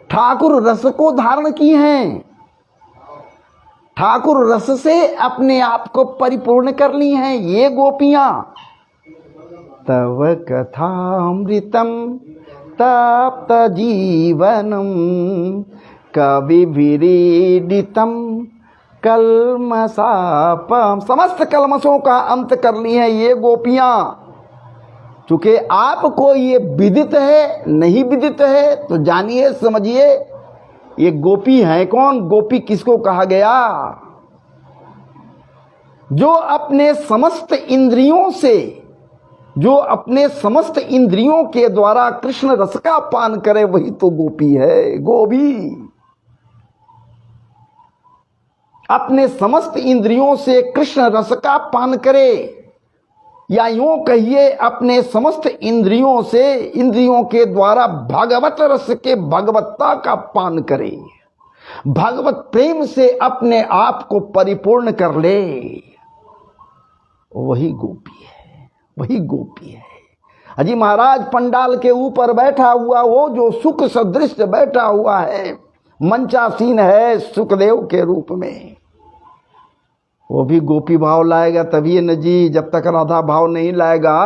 ठाकुर रस को धारण की हैं, ठाकुर रस से अपने आप को परिपूर्ण कर ली हैं ये गोपियां। तव कथामृतम तप्त जीवनम कविभिरीडितम कल्मषापम, समस्त कलमशों का अंत कर ली हैं ये गोपियां। चूंकि आपको ये विदित है, नहीं विदित है तो जानिए समझिए ये गोपी है कौन, गोपी किसको कहा गया? जो अपने समस्त इंद्रियों से, जो अपने समस्त इंद्रियों के द्वारा कृष्ण रस का पान करे वही तो गोपी है। गोपी अपने समस्त इंद्रियों से कृष्ण रस का पान करे या यूं कहिए अपने समस्त इंद्रियों से, इंद्रियों के द्वारा भगवत रस के भगवत्ता का पान करे, भगवत प्रेम से अपने आप को परिपूर्ण कर ले, वही गोपी है, वही गोपी है। अजी महाराज पंडाल के ऊपर बैठा हुआ वो जो सुख सदृश बैठा हुआ है, मंचासीन है सुखदेव के रूप में, वो भी गोपी भाव लाएगा तभी न जी। जब तक राधा भाव नहीं लाएगा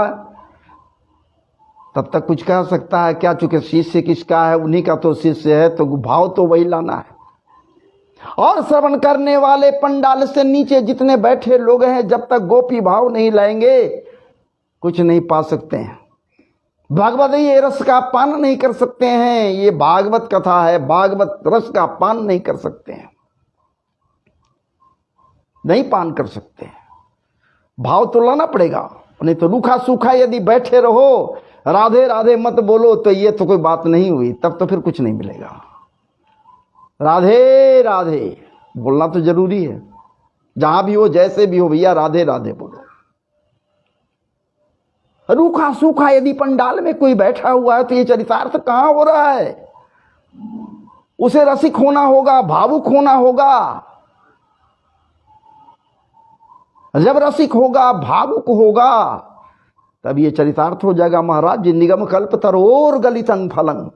तब तक कुछ कह सकता है क्या? चूंकि शिष्य किसका है, उन्हीं का तो शिष्य है, तो भाव तो वही लाना है। और श्रवण करने वाले पंडाल से नीचे जितने बैठे लोग हैं, जब तक गोपी भाव नहीं लाएंगे कुछ नहीं पा सकते हैं। भागवत ये रस का पान नहीं कर सकते हैं। ये भागवत कथा है, भागवत रस का पान नहीं कर सकते हैं, नहीं पान कर सकते हैं। भाव तो लाना पड़ेगा, नहीं तो रूखा सूखा यदि बैठे रहो, राधे राधे मत बोलो, तो ये तो कोई बात नहीं हुई, तब तो फिर कुछ नहीं मिलेगा। राधे राधे बोलना तो जरूरी है, जहां भी हो जैसे भी हो, भैया राधे राधे बोलो। रूखा सूखा यदि पंडाल में कोई बैठा हुआ है तो ये चरितार्थ कहां हो रहा है? उसे रसिक होना होगा, भावुक होना होगा। जब रसिक होगा, भावुक होगा, तब ये चरितार्थ हो जाएगा। महाराज जी निगम कल्प तरोर गलितं फलं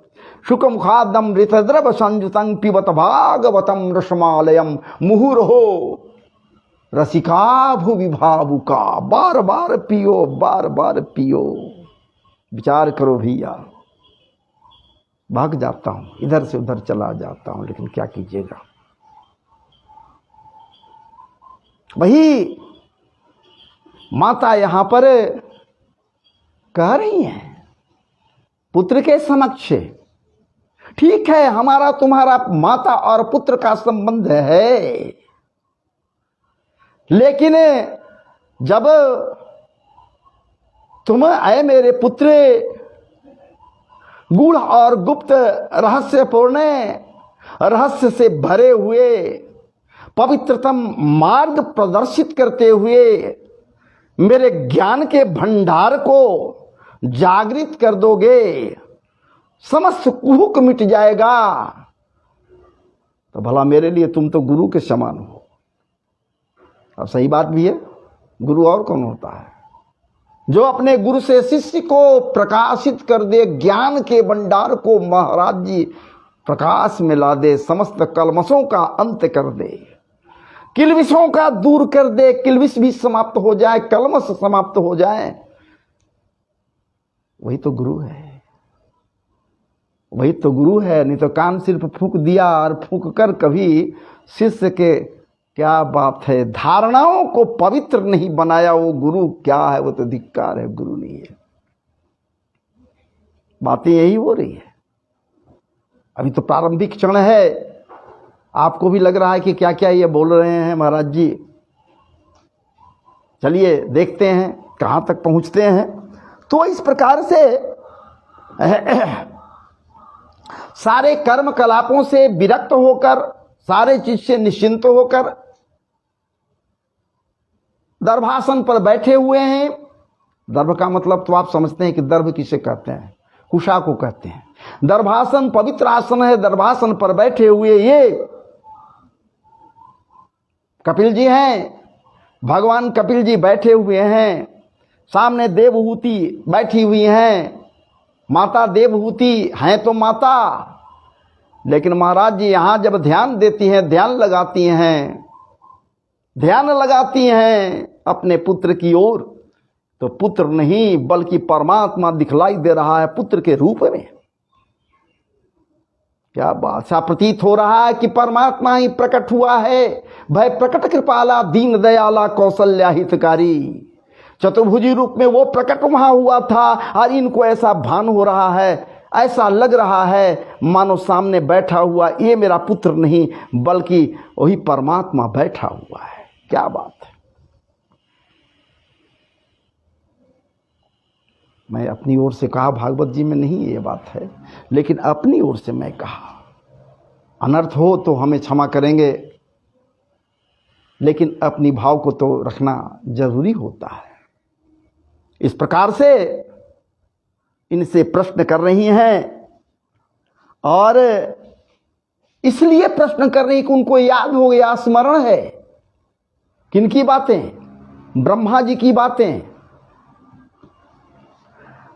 शुकम खादम ऋतद्रव संयुतं पिबत भागवतम रसमालयम मुहुर्हो रसिका भुवि भावुका। बार बार पियो, बार बार पियो। विचार करो भैया। भाग जाता हूं, इधर से उधर चला जाता हूं, लेकिन क्या कीजिएगा। वही माता यहां पर कह रही हैं पुत्र के समक्ष, ठीक है हमारा तुम्हारा माता और पुत्र का संबंध है, लेकिन जब तुम आए मेरे पुत्र गूढ़ और गुप्त रहस्यपूर्ण रहस्य से भरे हुए पवित्रतम मार्ग प्रदर्शित करते हुए मेरे ज्ञान के भंडार को जागृत कर दोगे, समस्त कुहुक मिट जाएगा, तो भला मेरे लिए तुम तो गुरु के समान हो। अब सही बात भी है, गुरु और कौन होता है? जो अपने गुरु से शिष्य को प्रकाशित कर दे, ज्ञान के भंडार को महाराज जी प्रकाश में ला दे, समस्त कलमशों का अंत कर दे, किलविशों का दूर कर दे, किलविश भी समाप्त हो जाए, कलमश समाप्त हो जाए, वही तो गुरु है, वही तो गुरु है। नहीं तो कान सिर्फ फूंक दिया और फूंक कर कभी शिष्य के, क्या बात है, धारणाओं को पवित्र नहीं बनाया, वो गुरु क्या है? वो तो धिक्कार है, गुरु नहीं है। बातें यही हो रही है। अभी तो प्रारंभिक क्षण है, आपको भी लग रहा है कि क्या क्या ये बोल रहे हैं महाराज जी। चलिए देखते हैं कहां तक पहुंचते हैं। तो इस प्रकार से सारे कर्म कलापों से विरक्त होकर, सारे चीज से निश्चिंत होकर दर्भासन पर बैठे हुए हैं। दर्भ का मतलब तो आप समझते हैं कि दर्भ किसे कहते हैं? कुशा को कहते हैं। दर्भासन पवित्र आसन है। दर्भासन पर बैठे हुए ये कपिल जी हैं, भगवान कपिल जी बैठे हुए हैं। सामने देवहूति बैठी हुई हैं। माता देवहूति हैं तो माता, लेकिन महाराज जी यहां जब ध्यान देती हैं, ध्यान लगाती हैं अपने पुत्र की ओर, तो पुत्र नहीं बल्कि परमात्मा दिखलाई दे रहा है पुत्र के रूप में। क्या बात, सा प्रतीत हो रहा है कि परमात्मा ही प्रकट हुआ है। भय प्रकट कृपाला दीन दयाला कौशल्या हितकारी, चतुर्भुजी रूप में वो प्रकट वहां हुआ था। और इनको ऐसा भान हो रहा है, ऐसा लग रहा है मानो सामने बैठा हुआ ये मेरा पुत्र नहीं बल्कि वही परमात्मा बैठा हुआ है। क्या बात है। मैं अपनी ओर से कहा, भागवत जी में नहीं ये बात है, लेकिन अपनी ओर से मैं कहा। अनर्थ हो तो हमें क्षमा करेंगे, लेकिन अपनी भाव को तो रखना जरूरी होता है। इस प्रकार से इनसे प्रश्न कर रही हैं और इसलिए प्रश्न कर रही कि उनको याद हो गया, स्मरण है। किनकी बातें? ब्रह्मा जी की बातें।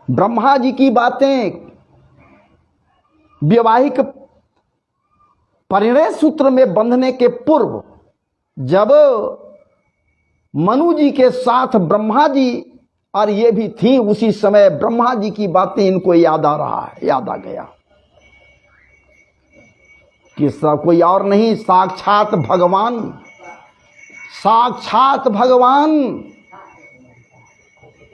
ब्रह्मा जी की बातें वैवाहिक परिणय सूत्र में बंधने के पूर्व जब मनु जी के साथ ब्रह्मा जी और ये भी थी, उसी समय ब्रह्मा जी की बातें इनको याद आ रहा है, याद आ गया कि सब कोई और नहीं, साक्षात भगवान, साक्षात भगवान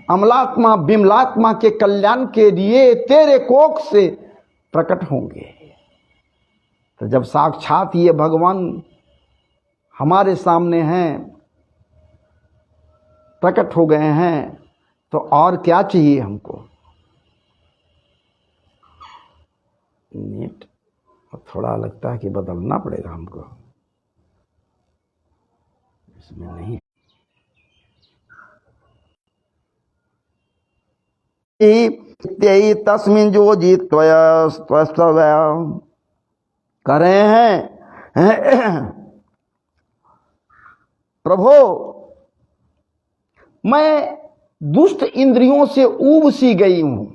अमलात्मा बिमलात्मा के कल्याण के लिए तेरे कोख से प्रकट होंगे। तो जब साक्षात ये भगवान हमारे सामने हैं, प्रकट हो गए हैं, तो और क्या चाहिए हमको? नेट थोड़ा लगता है कि बदलना पड़ेगा हमको, इसमें नहीं। तस्मिन् जो जीत्वया कर रहे हैं, प्रभो मैं दुष्ट इंद्रियों से ऊब सी गई हूं।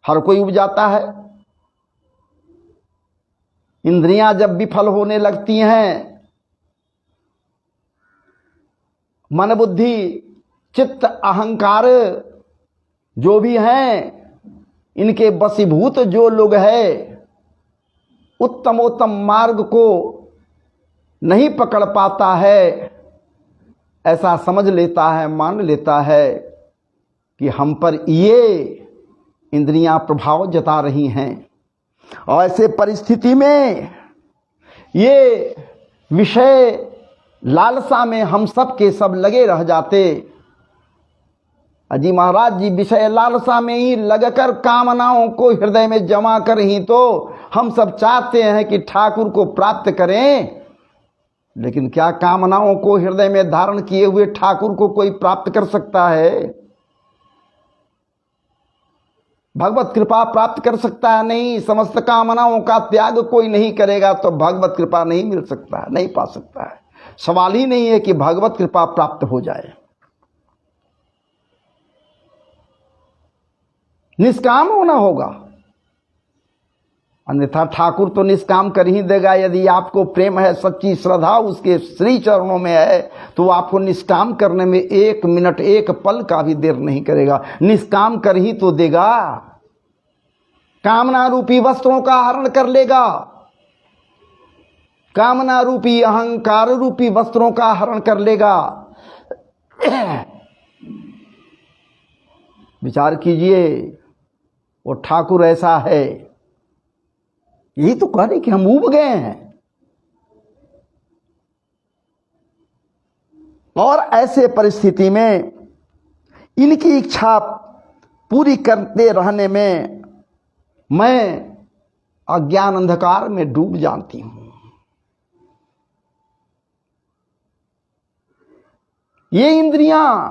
हर कोई उब जाता है। इंद्रियां जब विफल होने लगती हैं, मन बुद्धि चित्त अहंकार जो भी हैं, इनके वशीभूत जो लोग हैं, उत्तमोत्तम मार्ग को नहीं पकड़ पाता है, ऐसा समझ लेता है, मान लेता है कि हम पर ये इंद्रियां प्रभाव जता रही हैं। और ऐसे परिस्थिति में ये विषय लालसा में हम सब के सब लगे रह जाते। अजी महाराज जी विषय लालसा में ही लगकर कामनाओं को हृदय में जमा कर ही तो हम सब चाहते हैं कि ठाकुर को प्राप्त करें, लेकिन क्या कामनाओं को हृदय में धारण किए हुए ठाकुर को कोई प्राप्त कर सकता है? भगवत कृपा प्राप्त कर सकता है? नहीं। समस्त कामनाओं का त्याग कोई नहीं करेगा तो भगवत कृपा नहीं मिल सकता है, नहीं पा सकता है। सवाल ही नहीं है कि भगवत कृपा प्राप्त हो जाए। निष्काम होना होगा, अन्यथा ठाकुर तो निष्काम कर ही देगा। यदि आपको प्रेम है, सच्ची श्रद्धा उसके श्री चरणों में है, तो आपको निष्काम करने में एक मिनट एक पल का भी देर नहीं करेगा, निष्काम कर ही तो देगा। कामना रूपी वस्त्रों का हरण कर लेगा, कामना रूपी अहंकार रूपी वस्त्रों का हरण कर लेगा। विचार कीजिए, वो ठाकुर ऐसा है। यही तो कह रहे कि हम ऊब गए हैं। और ऐसे परिस्थिति में इनकी इच्छा पूरी करते रहने में मैं अज्ञान अंधकार में डूब जाती हूं। ये इंद्रियां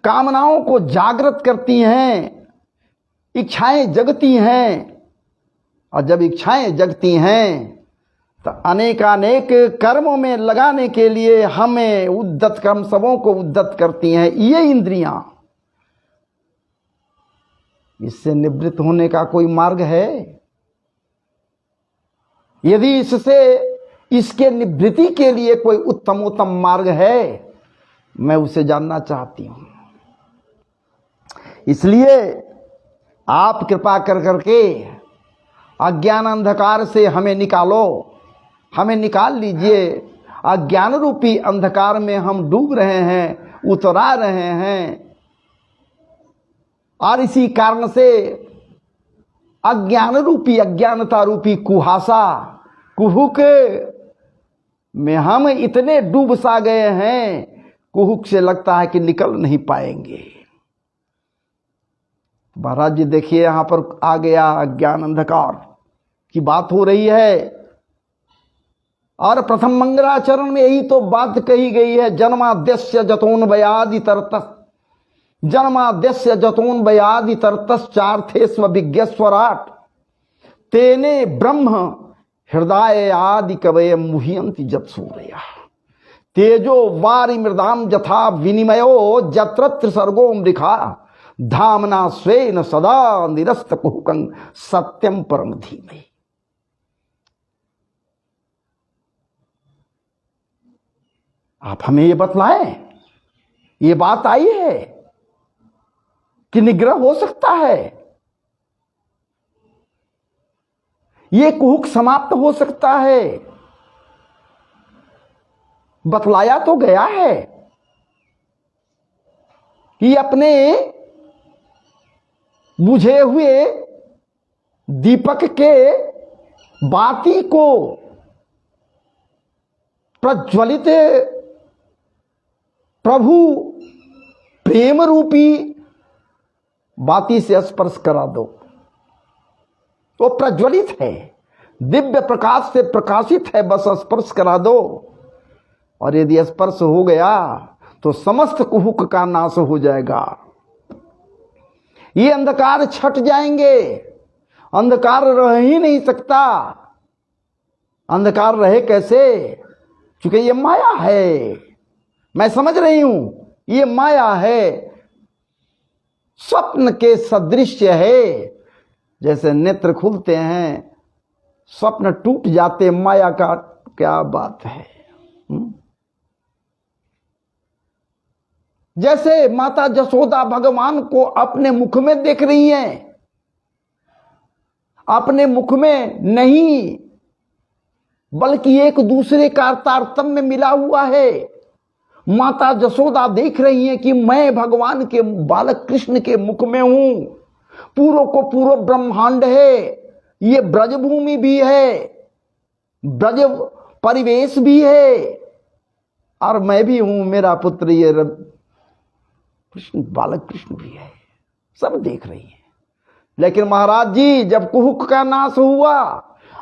कामनाओं को जागृत करती हैं, इच्छाएं जगती हैं, और जब इच्छाएं जगती हैं तो अनेकानेक कर्मों में लगाने के लिए हमें उद्दत कर्म सबों को उद्दत करती हैं ये इंद्रियां। इससे निवृत्त होने का कोई मार्ग है? यदि इससे इसके निवृत्ति के लिए कोई उत्तमोत्तम मार्ग है, मैं उसे जानना चाहती हूं। इसलिए आप कृपा कर करके अज्ञान अंधकार से हमें निकालो, हमें निकाल लीजिए। अज्ञान रूपी अंधकार में हम डूब रहे हैं, उतरा रहे हैं, और इसी कारण से अज्ञान रूपी अज्ञानता रूपी कुहासा कुहुक में हम इतने डूब सा गए हैं, कुहुक से लगता है कि निकल नहीं पाएंगे। महाराज जी देखिए, यहां पर आ गया अज्ञान अंधकार की बात हो रही है। और प्रथम मंगलाचरण में यही तो बात कही गई है, जन्माद्यस्य जतोन्वयादि तरतः जन्माद्यस्य जतोन्वयादि तरतश्चार्थेष्व विज्ञस्वराट तेने ब्रह्म हृदय आदि कवये मुह्यन्ति जत्सूरया तेजो वारि मृदाम यथा विनिमयो जत्र सर्गो मृखा धामना स्वेन सदा निरस्त कुहुकं सत्यम परम धीमहि। आप हमें ये बतलाएं, ये बात आई है कि निग्रह हो सकता है, ये कुहुक समाप्त हो सकता है। बतलाया तो गया है कि अपने बुझे हुए दीपक के बाती को प्रज्वलित प्रभु प्रेम रूपी बाती से स्पर्श करा दो। वो प्रज्वलित है, दिव्य प्रकाश से प्रकाशित है, बस स्पर्श करा दो। और यदि स्पर्श हो गया तो समस्त कुहुक का नाश हो जाएगा। ये अंधकार छट जाएंगे। अंधकार रह ही नहीं सकता। अंधकार रहे कैसे? क्योंकि ये माया है। मैं समझ रही हूं, ये माया है, स्वप्न के सदृश्य है। जैसे नेत्र खुलते हैं, स्वप्न टूट जाते, माया का क्या बात है। जैसे माता यशोदा भगवान को अपने मुख में देख रही हैं, अपने मुख में नहीं बल्कि एक दूसरे का तारतम्य मिला हुआ है। माता यशोदा देख रही हैं कि मैं भगवान के बालक कृष्ण के मुख में हूं। पूर्व को पूर्व ब्रह्मांड है, ये ब्रजभूमि भी है, ब्रज परिवेश भी है, और मैं भी हूं, मेरा पुत्र ये कृष्ण बालक कृष्ण भी है। सब देख रही है। लेकिन महाराज जी, जब कुहुक का नाश हुआ,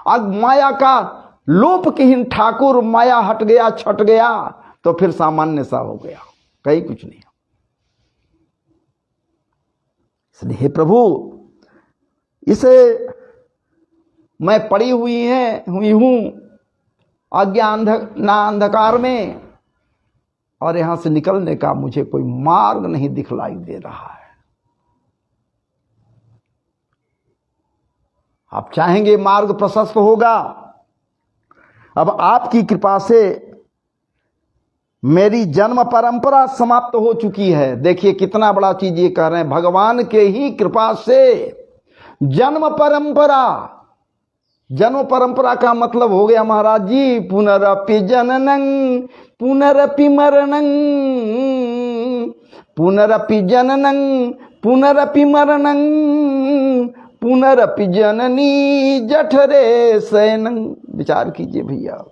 अब माया का लोपहीन ठाकुर, माया हट गया, छट गया, तो फिर सामान्य सा हो गया, कहीं कुछ नहीं। इसलिए हे प्रभु, इसे मैं पड़ी हुई हूं अज्ञान अंधकार में, और यहां से निकलने का मुझे कोई मार्ग नहीं दिखलाई दे रहा है। आप चाहेंगे मार्ग प्रशस्त होगा। अब आपकी कृपा से मेरी जन्म परंपरा समाप्त हो चुकी है। देखिए कितना बड़ा चीज ये कह रहे हैं, भगवान के ही कृपा से जन्म परंपरा। जन्म परंपरा का मतलब हो गया महाराज जी, पुनरपि जननं पुनरपि मरणं, पुनरपि जननं पुनरपि मरणं, पुनरपि जननी जठरे शयनं। विचार कीजिए भैया,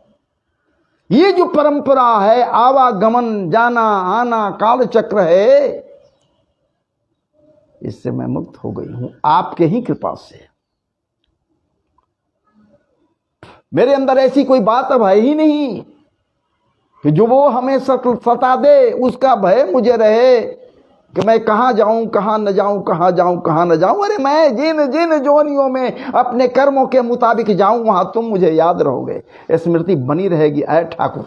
ये जो परंपरा है, आवागमन, जाना आना, काल चक्र है, इससे मैं मुक्त हो गई हूं आपके ही कृपा से। मेरे अंदर ऐसी कोई बात अब है ही नहीं कि जो वो हमें सता दे, उसका भय मुझे रहे कि मैं कहां जाऊं, कहां न जाऊं, कहां जाऊं, कहां न जाऊं। अरे मैं जिन जिन जोनियों में अपने कर्मों के मुताबिक जाऊं, वहां तुम मुझे याद रहोगे, स्मृति बनी रहेगी। ऐ ठाकुर,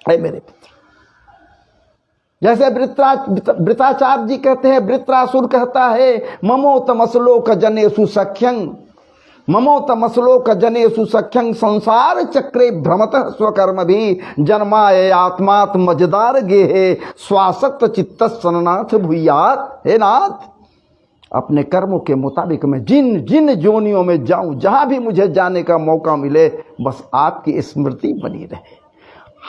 ऐ मेरे पुत्र। जैसे वृत्राचार्य जी कहते हैं, वृत्रासुर कहता है, ममोतमसलोक जनेषु सख्यं, ममोतमसलोक जनेषु सख्यं, संसार चक्रे भ्रमतः स्वकर्म भी, जन्माय आत्मात् मजदार गेहे, स्वासक्त चित्त सननाथ भूयात। हे नाथ, अपने कर्मों के मुताबिक मैं जिन जिन जोनियों में जाऊं, जहां भी मुझे जाने का मौका मिले, बस आपकी स्मृति बनी रहे।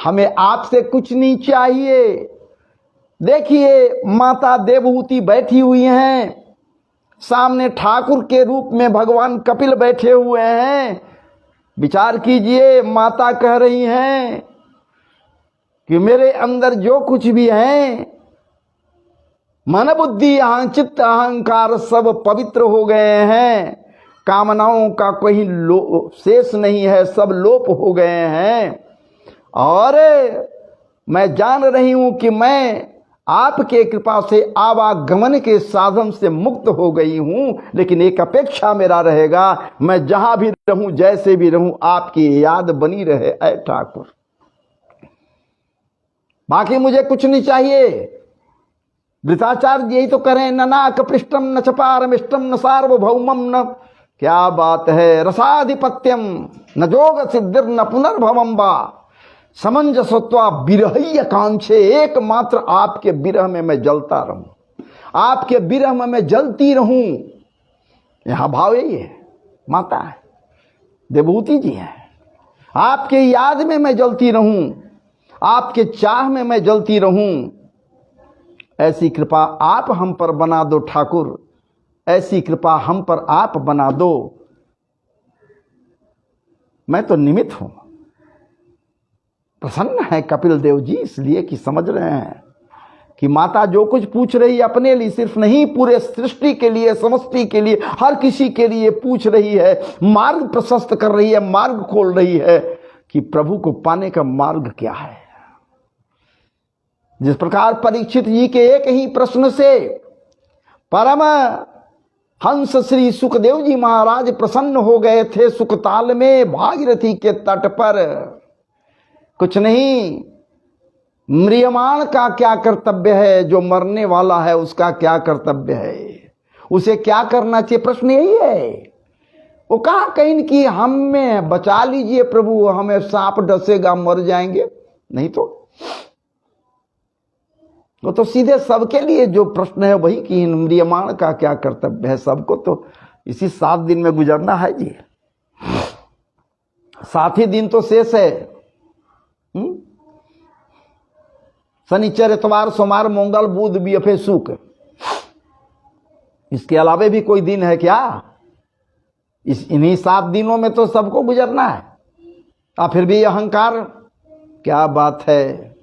हमें आपसे कुछ नहीं चाहिए। देखिए माता देवहूति बैठी हुई हैं, सामने ठाकुर के रूप में भगवान कपिल बैठे हुए हैं। विचार कीजिए, माता कह रही हैं कि मेरे अंदर जो कुछ भी है, मन बुद्धि चित्त अहंकार सब पवित्र हो गए हैं, कामनाओं का कोई शेष नहीं है, सब लोप हो गए हैं। और मैं जान रही हूं कि मैं आपके कृपा से आवागमन के साधन से मुक्त हो गई हूं, लेकिन एक अपेक्षा मेरा रहेगा, मैं जहां भी रहूं, जैसे भी रहूं, आपकी याद बनी रहे ऐ ठाकुर। बाकी मुझे कुछ नहीं चाहिए। वृताचार्य यही तो करें, न नाक पृष्ठम न चपारमिष्टम न सार्वभौमम न, क्या बात है, रसाधिपत्यम न जोग सिद्धिर न पुनर्भवम बा समंजसत्वा विरहय कांक्षे। एकमात्र आपके विरह में मैं जलता रहूं, आपके विरह में मैं जलती रहूं। यहां भाव यही है, माता है, देवभूति जी है, आपके याद में मैं जलती रहूं, आपके चाह में मैं जलती रहूं। ऐसी कृपा आप हम पर बना दो ठाकुर, ऐसी कृपा हम पर आप बना दो। मैं तो निमित्त हूं। प्रसन्न है कपिल देव जी इसलिए कि समझ रहे हैं कि माता जो कुछ पूछ रही है अपने लिए सिर्फ नहीं, पूरे सृष्टि के लिए, समष्टि के लिए, हर किसी के लिए पूछ रही है, मार्ग प्रशस्त कर रही है, मार्ग खोल रही है कि प्रभु को पाने का मार्ग क्या है। जिस प्रकार परीक्षित जी के एक ही प्रश्न से परम हंस श्री सुखदेव जी महाराज प्रसन्न हो गए थे सुखताल में भागीरथी के तट पर। कुछ नहीं, म्रियमाण का क्या कर्तव्य है, जो मरने वाला है उसका क्या कर्तव्य है, उसे क्या करना चाहिए, प्रश्न यही है। वो कहा कहीं कि हमें बचा लीजिए प्रभु, हमें सांप डसेगा मर जाएंगे, नहीं तो वो तो सीधे सबके लिए जो प्रश्न है वही कि म्रियमाण का क्या कर्तव्य है। सबको तो इसी 7 दिन में गुजरना है जी, 7 ही दिन तो शेष है। शनिचर इतवार सोमवार मंगल बुध बीफे शुक्र, इसके अलावे भी कोई दिन है क्या? इन्हीं 7 दिनों में तो सबको गुजरना है, और फिर भी अहंकार, क्या बात है।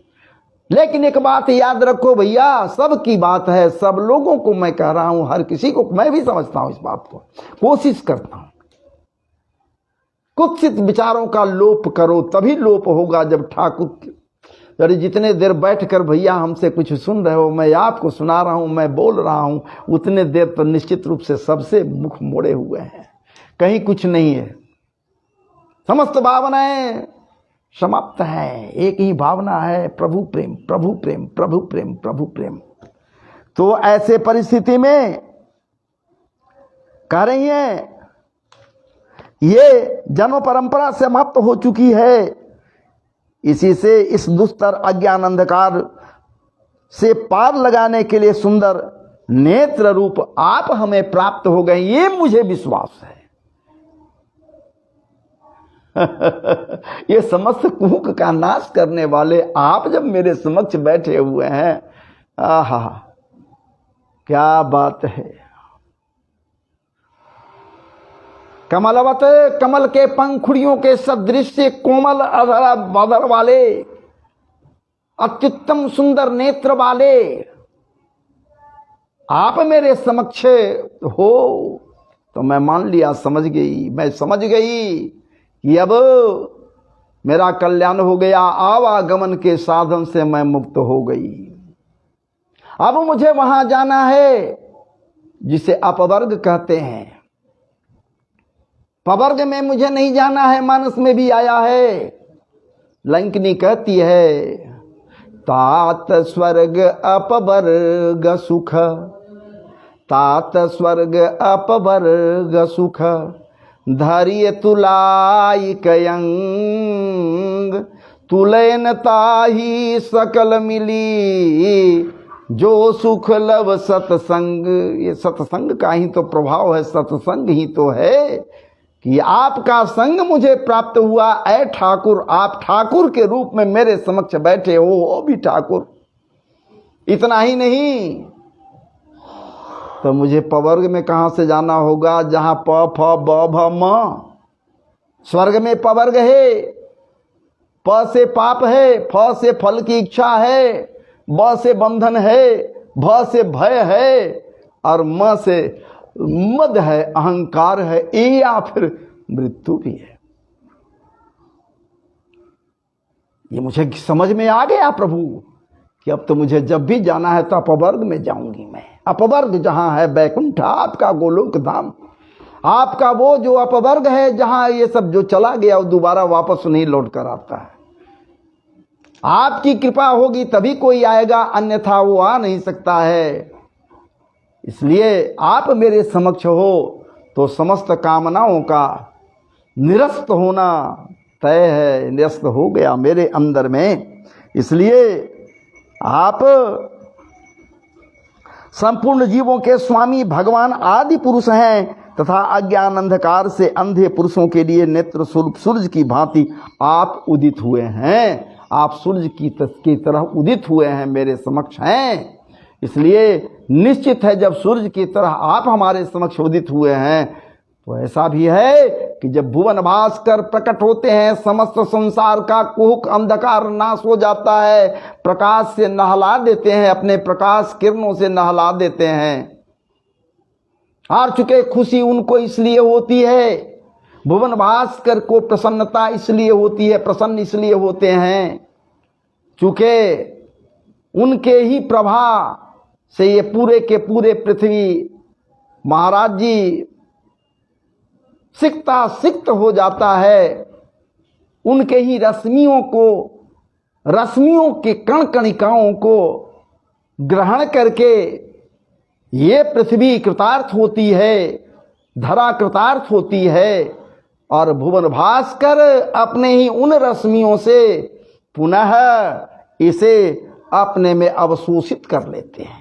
लेकिन एक बात याद रखो भैया, सबकी बात है, सब लोगों को मैं कह रहा हूं, हर किसी को, मैं भी समझता हूं इस बात को, कोशिश करता हूं। कुत्सित विचारों का लोप करो, तभी लोप होगा जब ठाकुर, अरे जितने देर बैठकर भैया हमसे कुछ सुन रहे हो, मैं आपको सुना रहा हूं, मैं बोल रहा हूं, उतने देर तो निश्चित रूप से सबसे मुख मोड़े हुए हैं, कहीं कुछ नहीं है। समस्त भावनाएं समाप्त है, एक ही भावना है, प्रभु प्रेम, प्रभु प्रेम, प्रभु प्रेम, प्रभु प्रेम। तो ऐसे परिस्थिति में कह रही है, ये जन्म परंपरा समाप्त हो चुकी है, इसी से इस दुस्तर अज्ञान अंधकार से पार लगाने के लिए सुंदर नेत्र रूप आप हमें प्राप्त हो गए, ये मुझे विश्वास है। ये समस्त कुहक का नाश करने वाले आप जब मेरे समक्ष बैठे हुए हैं, आहा क्या बात है। कमलवत, कमल के पंखुड़ियों के सदृश कोमल अधर वाले, अत्युत्तम सुंदर नेत्र वाले आप मेरे समक्ष हो, तो मैं मान लिया, समझ गई, मैं समझ गई कि अब मेरा कल्याण हो गया, आवागमन के साधन से मैं मुक्त हो गई। अब मुझे वहां जाना है जिसे अपवर्ग कहते हैं। पवर्ग में मुझे नहीं जाना है, मानस में भी आया है। लंकिनी कहती है, तात स्वर्ग अपवर्ग सुख, तात स्वर्ग अपवर्ग सुख, धैर्य तुलाई कयंग, तुलैन ताही सकल मिली, जो सुख लव सत्संग। ये सत्संग का ही तो प्रभाव है, सत्संग ही तो है कि आपका संग मुझे प्राप्त हुआ। ऐ ठाकुर, आप ठाकुर के रूप में मेरे समक्ष बैठे हो, वो भी ठाकुर। इतना ही नहीं तो मुझे पवर्ग में कहां से जाना होगा, जहां प फ ब भ म। स्वर्ग में पवर्ग है, प से पाप है, फ से फल की इच्छा है, ब से बंधन है, भ से भय है, और म से मद है, अहंकार है, या फिर मृत्यु भी है। ये मुझे समझ में आ गया प्रभु कि अब तो मुझे जब भी जाना है तो अपवर्ग में जाऊंगी मैं। अपवर्ग जहां है बैकुंठ, आपका गोलोक धाम, आपका वो जो अपवर्ग है जहां ये सब जो चला गया वो दोबारा वापस नहीं लौट कर आता है। आपकी कृपा होगी तभी कोई आएगा, अन्यथा वो आ नहीं सकता है। इसलिए आप मेरे समक्ष हो तो समस्त कामनाओं का निरस्त होना तय है, निरस्त हो गया मेरे अंदर में। इसलिए आप संपूर्ण जीवों के स्वामी भगवान आदि पुरुष हैं तथा अज्ञान अंधकार से अंधे पुरुषों के लिए नेत्र स्वरूप सूर्य की भांति आप उदित हुए हैं। आप सूर्य की तरह उदित हुए हैं, मेरे समक्ष हैं। इसलिए निश्चित है जब सूर्य की तरह आप हमारे समक्ष उदित हुए हैं तो ऐसा भी है कि जब भुवन भास्कर प्रकट होते हैं समस्त संसार का कुहुक अंधकार नाश हो जाता है, प्रकाश से नहला देते हैं, अपने प्रकाश किरणों से नहला देते हैं। हार चुके खुशी उनको इसलिए होती है, भुवन भास्कर को प्रसन्नता इसलिए होती है, प्रसन्न इसलिए होते हैं चूंकि उनके ही प्रभा से ये पूरे के पूरे पृथ्वी महाराज जी सिकता सिक्त हो जाता है। उनके ही रश्मियों के कण कणिकाओं को ग्रहण करके ये पृथ्वी कृतार्थ होती है, धरा कृतार्थ होती है और भुवन भास्कर अपने ही उन रश्मियों से पुनः इसे अपने में अवशोषित कर लेते हैं,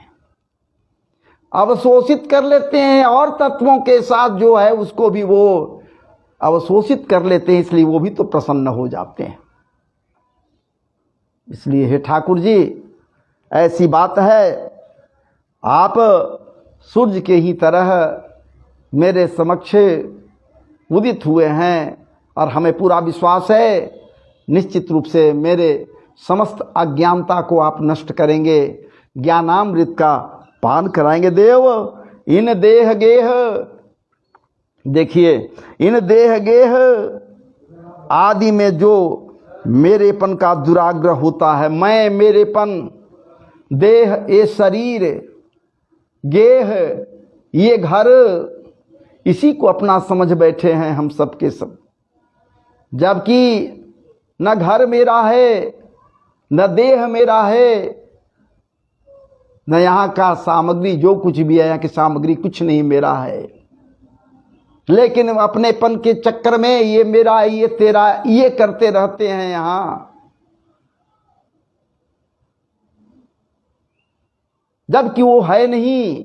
अवशोषित कर लेते हैं और तत्वों के साथ जो है उसको भी वो अवशोषित कर लेते हैं। इसलिए वो भी तो प्रसन्न हो जाते हैं। इसलिए हे ठाकुर जी ऐसी बात है, आप सूर्य के ही तरह मेरे समक्ष उदित हुए हैं और हमें पूरा विश्वास है निश्चित रूप से मेरे समस्त अज्ञानता को आप नष्ट करेंगे, ज्ञानामृत का पान कराएंगे। देव इन देह गेह, देखिए इन देह गेह आदि में जो मेरेपन का दुराग्रह होता है, मैं मेरेपन, देह ये शरीर, गेह ये घर, इसी को अपना समझ बैठे हैं हम सब के सब। जबकि न घर मेरा है, न देह मेरा है, न यहाँ का सामग्री जो कुछ भी है, यहाँ की सामग्री कुछ नहीं मेरा है। लेकिन अपनेपन के चक्कर में ये मेरा, ये तेरा, ये करते रहते हैं यहाँ। जबकि वो है नहीं,